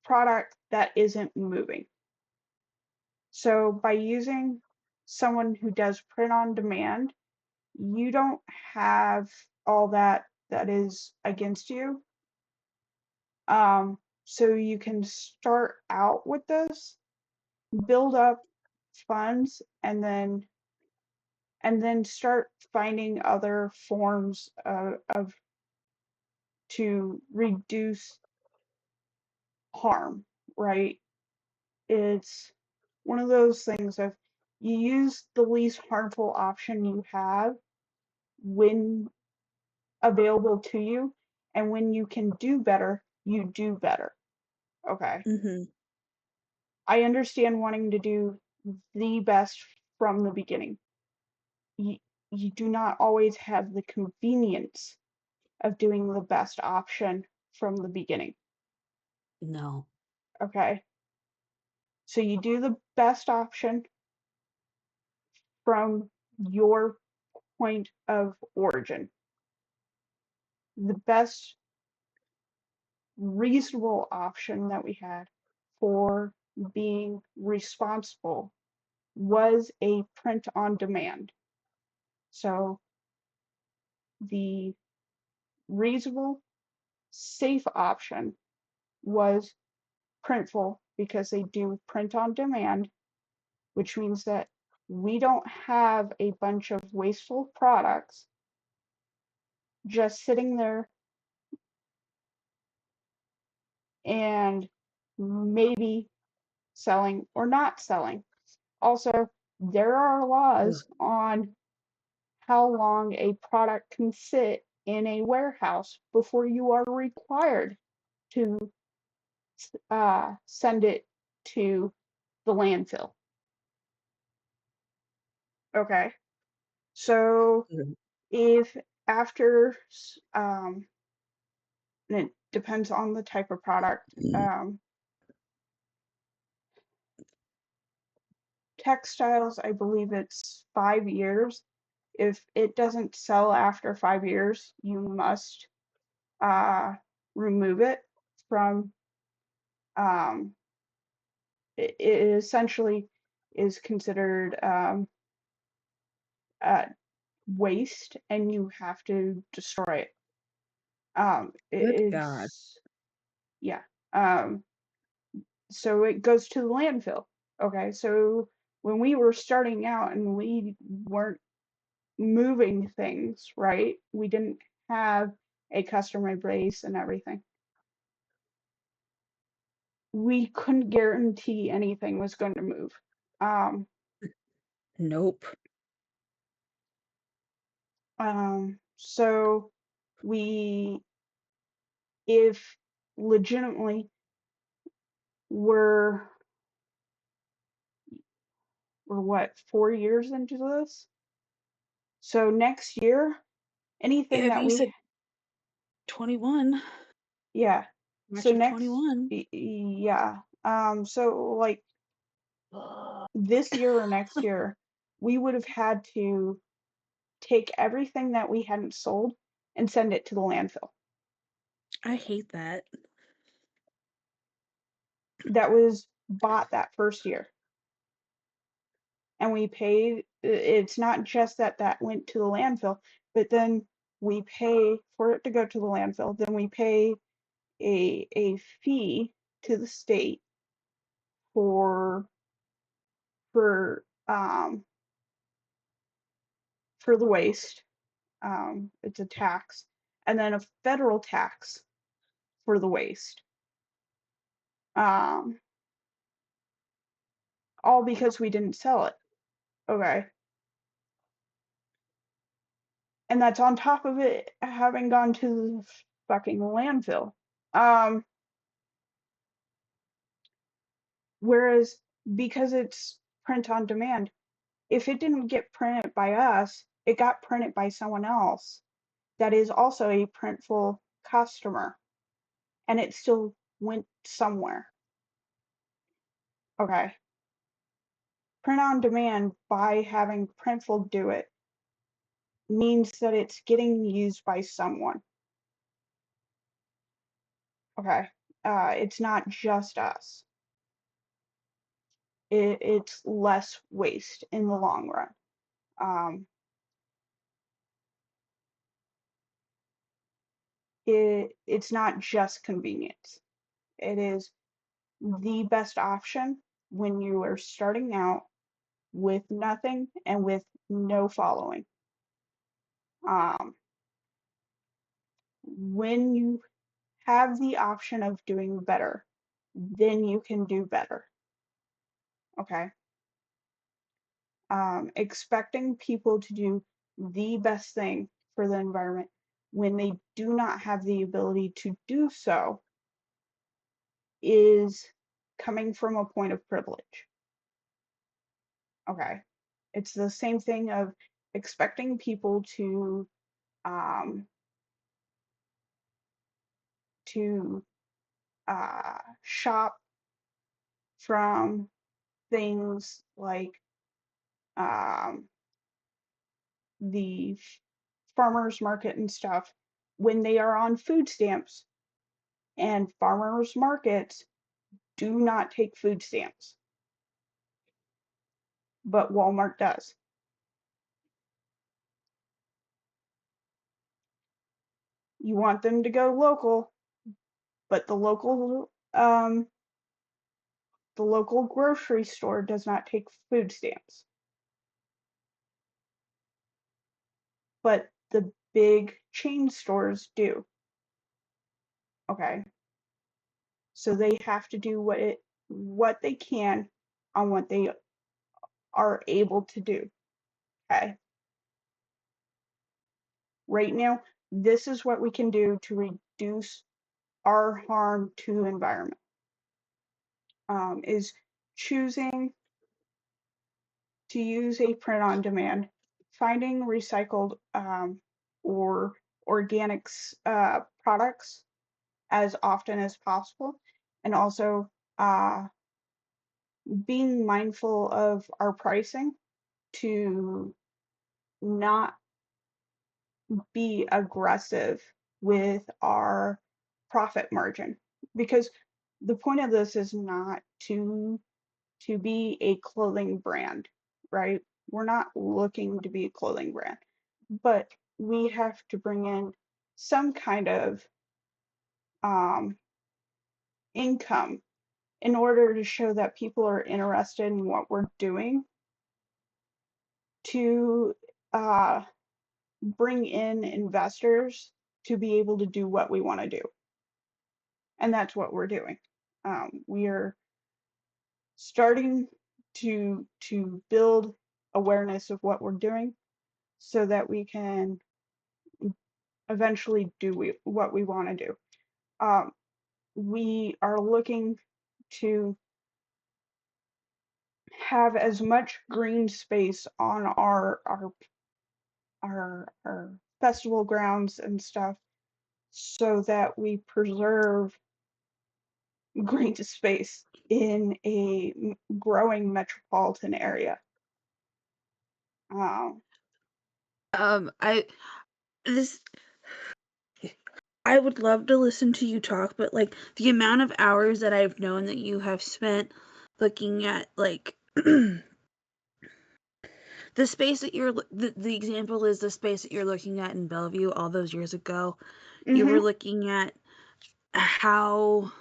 Speaker 2: product that isn't moving. So by using someone who does print on demand, you don't have all that is against you. So you can start out with this, build up funds, and then and then start finding other forms of to reduce harm, right? It's one of those things of you use the least harmful option you have when available to you, and when you can do better, you do better. Okay.
Speaker 1: Mm-hmm.
Speaker 2: I understand wanting to do the best from the beginning. You, you do not always have the convenience of doing the best option from the beginning.
Speaker 1: No.
Speaker 2: Okay. So you do the best option from your point of origin. The best reasonable option that we had for being responsible was a print on demand. So the reasonable, safe option was Printful because they do print on demand, which means that we don't have a bunch of wasteful products just sitting there and maybe selling or not selling. Also, there are
Speaker 1: Ugh.
Speaker 2: laws on how long a product can sit in a warehouse before you are required to send it to the landfill. Okay. So
Speaker 1: Ugh.
Speaker 2: if after, um, and it depends on the type of product, textiles, I believe it's 5 years. If it doesn't sell after 5 years, you must uh, remove it from. Um, it essentially is considered uh, waste, and you have to destroy it. It
Speaker 1: Good God.
Speaker 2: is, yeah. Um, so it goes to the landfill. Okay, so when we were starting out and we weren't moving things, right? We didn't have a customer base and everything. We couldn't guarantee anything was going to move. Um,
Speaker 1: Nope.
Speaker 2: so we, if legitimately we're, we're what, 4 years into this? So next year,
Speaker 1: Yeah,
Speaker 2: anything
Speaker 1: if
Speaker 2: that
Speaker 1: you
Speaker 2: we,
Speaker 1: said 21,
Speaker 2: yeah.
Speaker 1: March
Speaker 2: So
Speaker 1: of
Speaker 2: next,
Speaker 1: 21.
Speaker 2: yeah. So like this year or next year, we would have had to take everything that we hadn't sold and send it to the landfill.
Speaker 1: I hate that.
Speaker 2: That was bought that first year. And we paid, it's not just that that went to the landfill, but then we pay for it to go to the landfill. Then we pay a fee to the state for for um for the waste. It's a tax, and then a federal tax for the waste. Um, all because we didn't sell it. Okay. And that's on top of it having gone to the fucking landfill. Um, whereas because it's print on demand, if it didn't get printed by us, it got printed by someone else that is also a Printful customer, and it still went somewhere. Okay. Print on demand, by having Printful do it, means that it's getting used by someone. Okay. It's not just us. It's less waste in the long run. Um, it's not just convenience. It is the best option when you are starting out with nothing and with no following. Um, when you have the option of doing better, then you can do better. Okay. Expecting people to do the best thing for the environment when they do not have the ability to do so is coming from a point of privilege. Okay. It's the same thing of expecting people um, to shop from things like um, the farmers market and stuff when they are on food stamps, and farmers markets do not take food stamps, but Walmart does. You want them to go local, but the local grocery store does not take food stamps. But the big chain stores do. Okay. So they have to do what they can on what they are able to do. Okay. Right now, this is what we can do to reduce our harm to the environment. Is choosing to use a print on demand, finding recycled or organics products as often as possible, and also uh, being mindful of our pricing to not be aggressive with our profit margin, because the point of this is not to be a clothing brand, right? We're not looking to be a clothing brand, but we have to bring in some kind of um, income in order to show that people are interested in what we're doing, to uh, bring in investors to be able to do what we want to do. And that's what we're doing. We are starting to build awareness of what we're doing so that we can eventually do what we want to do. Um, we are looking to have as much green space on our festival grounds and stuff so that we preserve green space in a growing metropolitan area. Um,
Speaker 1: I this I would love to listen to you talk, but like the amount of hours that I've known that you have spent looking at like the space that the example is the space that you're looking at in Bellevue all those years ago. You
Speaker 2: mhm,
Speaker 1: were looking at how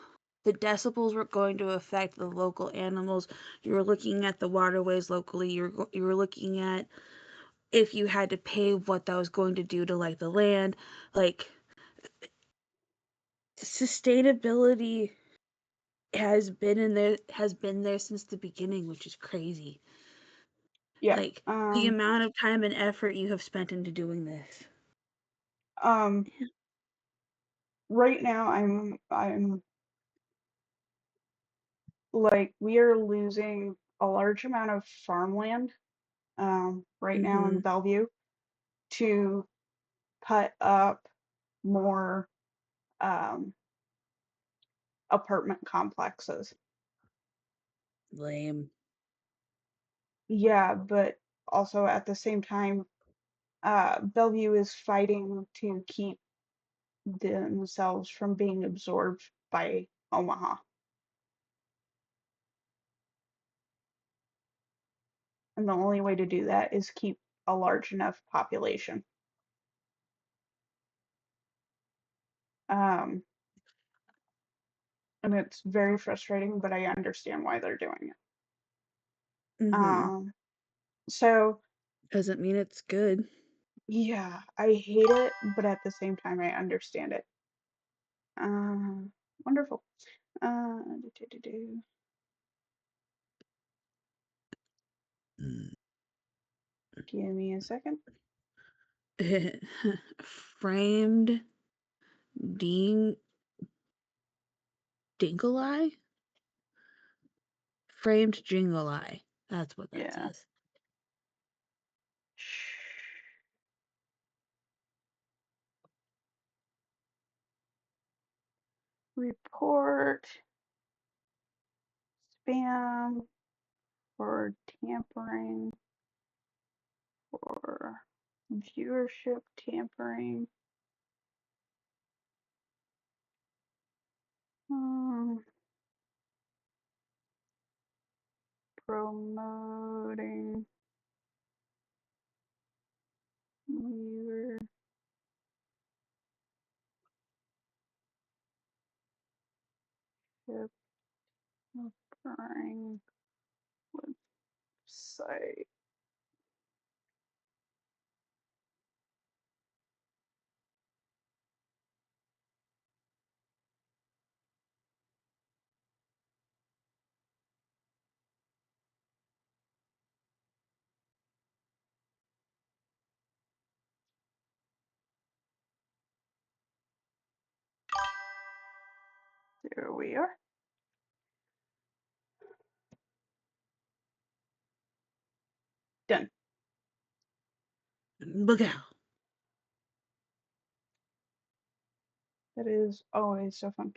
Speaker 1: the decibels were going to affect the local animals. You were looking at the waterways locally. You were looking at if you had to pay, what that was going to do to like the land. Like sustainability has been there since the beginning, which is crazy.
Speaker 2: yeah.
Speaker 1: Like the amount of time and effort you have spent into doing this.
Speaker 2: Um, right now I'm like we are losing a large amount of farmland right now in
Speaker 1: Mm-hmm.
Speaker 2: Bellevue to put up more um, apartment complexes.
Speaker 1: Lame.
Speaker 2: Yeah, but also at the same time, Bellevue is fighting to keep themselves from being absorbed by Omaha. And the only way to do that is keep a large enough population. Um, and it's very frustrating, but I understand why they're doing it.
Speaker 1: Mm-hmm.
Speaker 2: So
Speaker 1: Doesn't mean it's good.
Speaker 2: yeah, I hate it, but at the same time, I understand it. Wonderful. Do, do, do, do.
Speaker 1: Mm.
Speaker 2: Give me a second.
Speaker 1: Framed ding dingle eye? Framed jingle eye. That's what that
Speaker 2: Yeah.
Speaker 1: says.
Speaker 2: Report spam for tampering, for viewership tampering. Um, promoting viewership tampering website. There we are. Done.
Speaker 1: Look out.
Speaker 2: That is always so fun.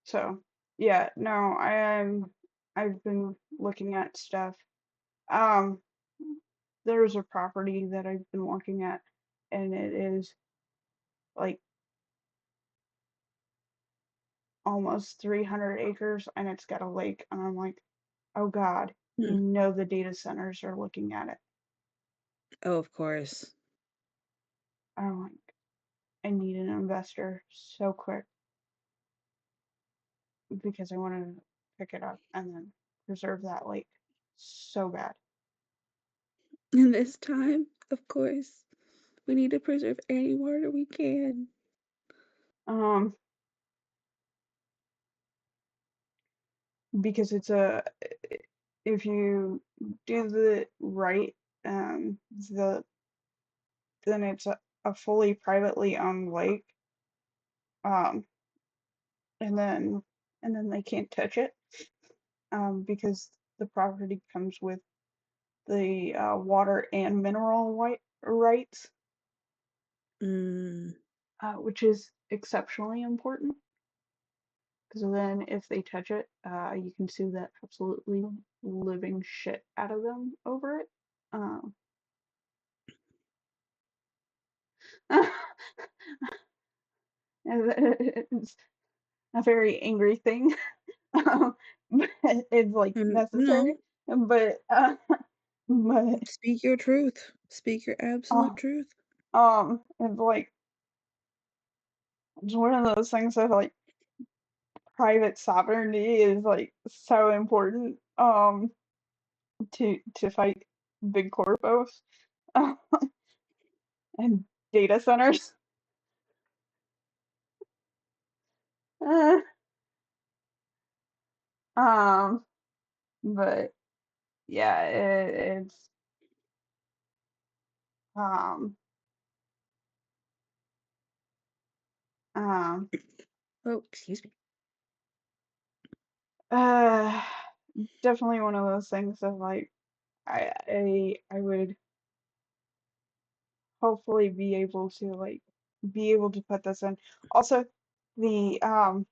Speaker 2: So yeah, no, I've been looking at stuff. Um, there's a property that I've been looking at, and it is like almost 300 acres, and it's got a lake, and I'm like, oh God,
Speaker 1: Hmm.
Speaker 2: you know the data centers are looking at it.
Speaker 1: Oh, of course.
Speaker 2: I'm like, I need an investor so quick because I want to pick it up and then preserve that lake so bad.
Speaker 1: In this time, of course, we need to preserve any water we can.
Speaker 2: Um, because it's a if you do the right the then it's a fully privately owned lake, um and then they can't touch it, because the property comes with the water and mineral rights,
Speaker 1: Mm.
Speaker 2: which is exceptionally important because then if they touch it, you can sue that absolutely living shit out of them over it. Um, it's a very angry thing, but it's like
Speaker 1: And
Speaker 2: necessary. But but
Speaker 1: speak your truth. Speak your
Speaker 2: uh,
Speaker 1: absolute truth.
Speaker 2: it's like it's one of those things that like private sovereignty is like so important to fight big corpos uh, and data centers. Uh, um, but yeah, it's um um
Speaker 1: Oh, excuse me.
Speaker 2: uh definitely one of those things that like I would hopefully be able to like be able to put this in. Also, the um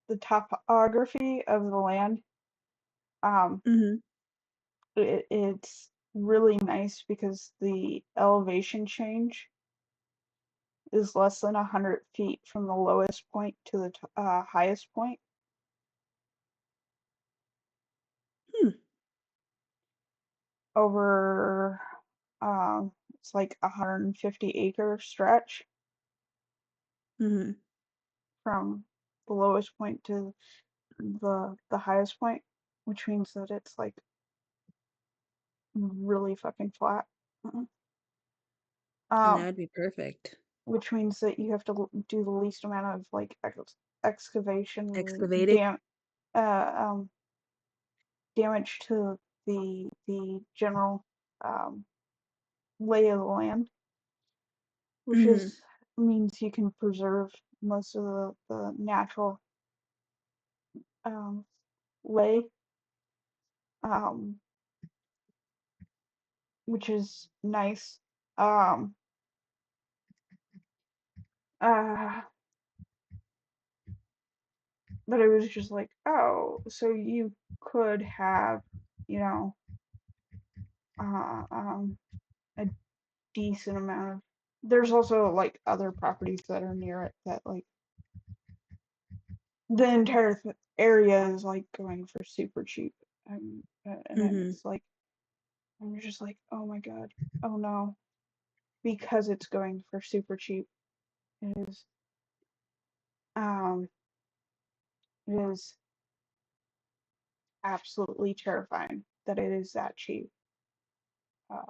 Speaker 2: the topography of the land, um
Speaker 1: Mm-hmm.
Speaker 2: it's really nice because the elevation change is less than 100 feet from the lowest point to the highest point.
Speaker 1: Hmm.
Speaker 2: Over um it's like 150-acre stretch
Speaker 1: Mm-hmm.
Speaker 2: from the lowest point to the highest point, which means that it's like really fucking flat. Uh-uh.
Speaker 1: And
Speaker 2: Um,
Speaker 1: that would be perfect.
Speaker 2: which means that you have to do the least amount of like excavation
Speaker 1: Excavating.
Speaker 2: uh, um, damage to the general um, lay of the land, which
Speaker 1: Mm-hmm.
Speaker 2: is means you can preserve most of the natural um, lay, um, which is nice. Um, uh, but it was just like, oh, so you could have, you know, uh, um, a decent amount of. There's also like other properties that are near it that like the entire area is like going for super cheap, and then
Speaker 1: Mm-hmm.
Speaker 2: it's like I'm just like, oh my god, oh no, because it's going for super cheap. It is um it is absolutely terrifying that it is that cheap. Uh,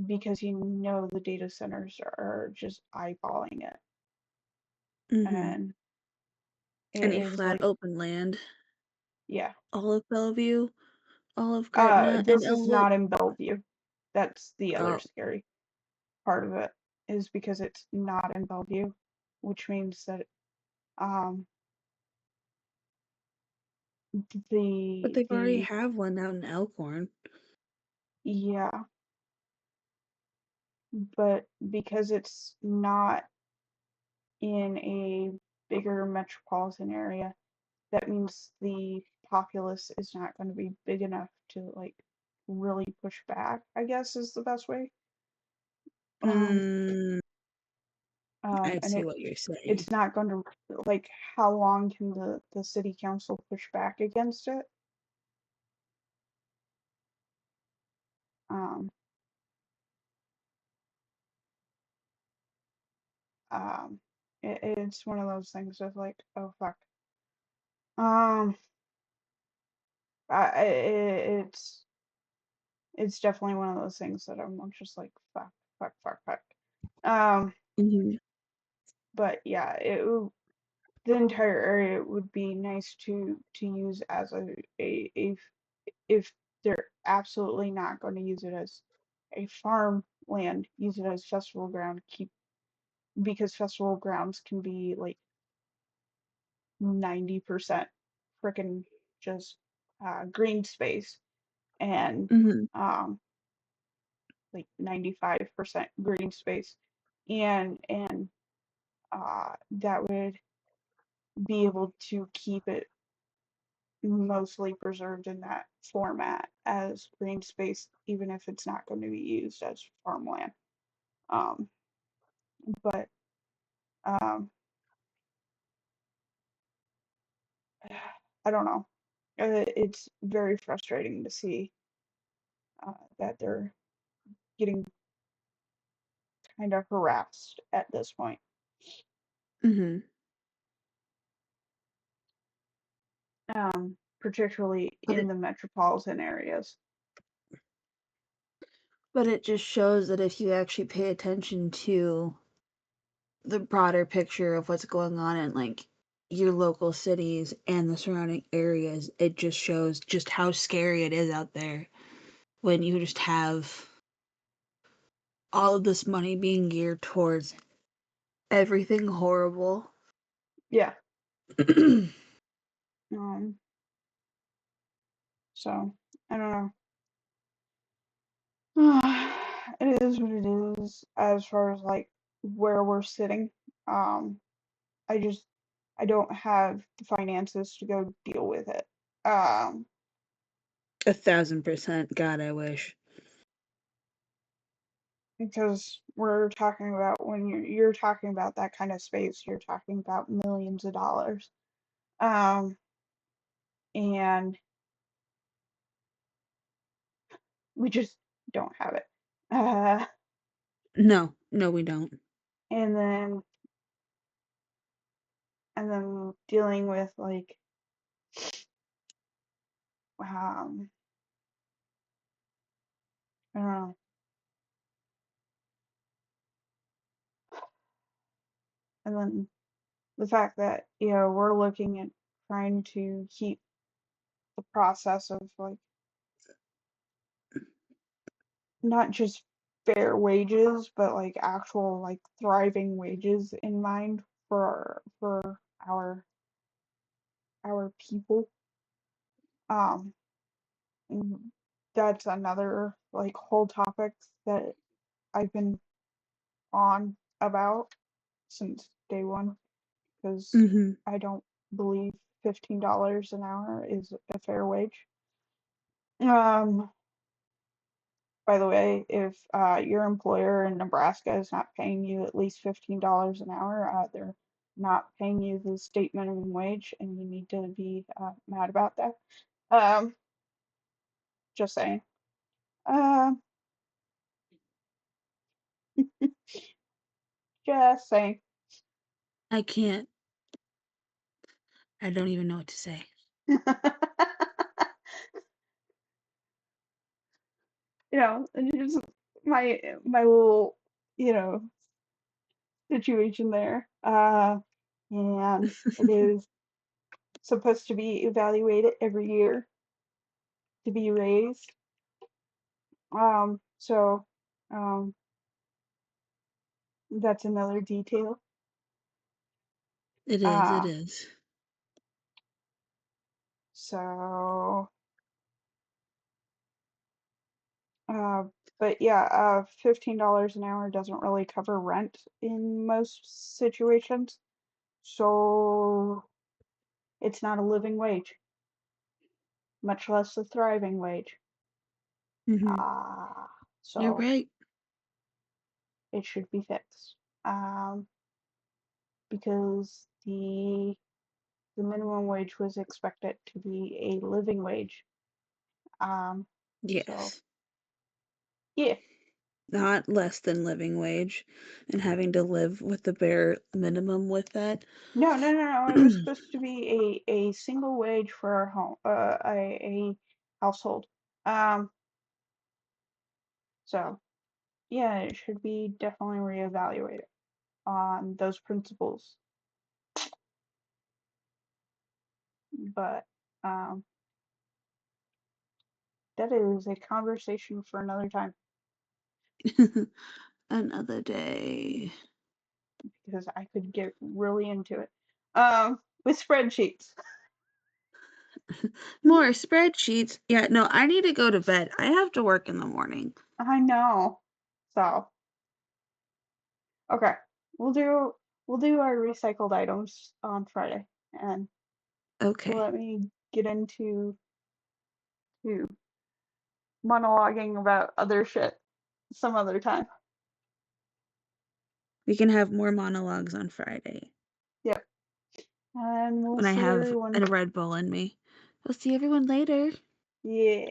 Speaker 2: because you know the data centers are just eyeballing it,
Speaker 1: Mm-hmm.
Speaker 2: and it
Speaker 1: Any
Speaker 2: is
Speaker 1: flat
Speaker 2: like,
Speaker 1: open land,
Speaker 2: yeah.
Speaker 1: all of Bellevue, all of Gretna, and
Speaker 2: This is
Speaker 1: Elwood.
Speaker 2: not in Bellevue. That's the other
Speaker 1: Oh,
Speaker 2: scary part of it, is because it's not in Bellevue, which means that um
Speaker 1: but
Speaker 2: the
Speaker 1: they've already
Speaker 2: the
Speaker 1: have one out in Elkhorn.
Speaker 2: yeah, but because it's not in a bigger metropolitan area, that means the populace is not going to be big enough to like really push back, I guess is the best way. Um,
Speaker 1: Mm, I
Speaker 2: and
Speaker 1: see what you're saying.
Speaker 2: it's not going to like how long can the city council push back against it? Um, um, it's one of those things of like, oh fuck. Um, it's definitely one of those things that I'm just like fuck, fuck, fuck, fuck. Um,
Speaker 1: Mm-hmm.
Speaker 2: but yeah, the entire area would be nice to use as a if they're absolutely not going to use it as a farm land, use it as festival ground, keep because festival grounds can be like 90% freaking just green space and
Speaker 1: Mm-hmm.
Speaker 2: um like 95% green space, and that would be able to keep it mostly preserved in that format as green space, even if it's not going to be used as farmland. Um, but um, I don't know. It's very frustrating to see that they're getting kind of harassed at this point,
Speaker 1: Mm-hmm.
Speaker 2: particularly
Speaker 1: But
Speaker 2: in
Speaker 1: it
Speaker 2: the metropolitan areas.
Speaker 1: but it just shows that if you actually pay attention to the broader picture of what's going on in like your local cities and the surrounding areas, it just shows just how scary it is out there when you just have all of this money being geared towards everything horrible.
Speaker 2: Yeah. Um, so I don't know. It is what it is as far as like where we're sitting. Um, I just I don't have the finances to go deal with it. Um,
Speaker 1: 1,000%. God, I wish.
Speaker 2: because we're talking about when you're talking about that kind of space, you're talking about millions of dollars. Um, and we just don't have it. Uh,
Speaker 1: No, no, we don't.
Speaker 2: and then dealing with like um I don't know, and then the fact that we're looking at trying to keep the process of like not just fair wages but like actual like thriving wages in mind for our people. um and that's another like whole topic that I've been on about since day one, because
Speaker 1: Mhm.
Speaker 2: I don't believe $15 an hour is a fair wage. um By the way, if your employer in Nebraska is not paying you at least $15 an hour, they're not paying you the state minimum wage, and you need to be mad about that. Um, just saying. Uh, just saying.
Speaker 1: I can't. I don't even know what to say.
Speaker 2: It's just my little, you know, situation there. And it is supposed to be evaluated every year to be raised. So um, that's another detail.
Speaker 1: It is, it
Speaker 2: Uh,
Speaker 1: is.
Speaker 2: so, uh, but yeah, $15 an hour doesn't really cover rent in most situations. So it's not a living wage, much less a thriving wage.
Speaker 1: Mhm.
Speaker 2: Uh,
Speaker 1: You're
Speaker 2: so
Speaker 1: right.
Speaker 2: it should be fixed. Um, because the minimum wage was expected to be a living wage. Um, so
Speaker 1: Yes.
Speaker 2: yeah.
Speaker 1: Not less than living wage and having to live with the bare minimum with that.
Speaker 2: No, no, no, no. It was supposed to be a single wage for our home, a household. Um, so yeah, it should be definitely reevaluated on those principles. But um, that is a conversation for another time
Speaker 1: Another day.
Speaker 2: because I could get really into it. With spreadsheets.
Speaker 1: More spreadsheets. Yeah, no, I need to go to bed. I have to work in the morning.
Speaker 2: I know. So okay, we'll do we'll do our recycled items on Friday, and
Speaker 1: Okay.
Speaker 2: let me get into to monologuing about other shit some other time.
Speaker 1: We can have more monologues on Friday
Speaker 2: Yep. And we'll
Speaker 1: when I
Speaker 2: see
Speaker 1: have
Speaker 2: everyone.
Speaker 1: a Red Bull in me. We'll see everyone later.
Speaker 2: Yeah.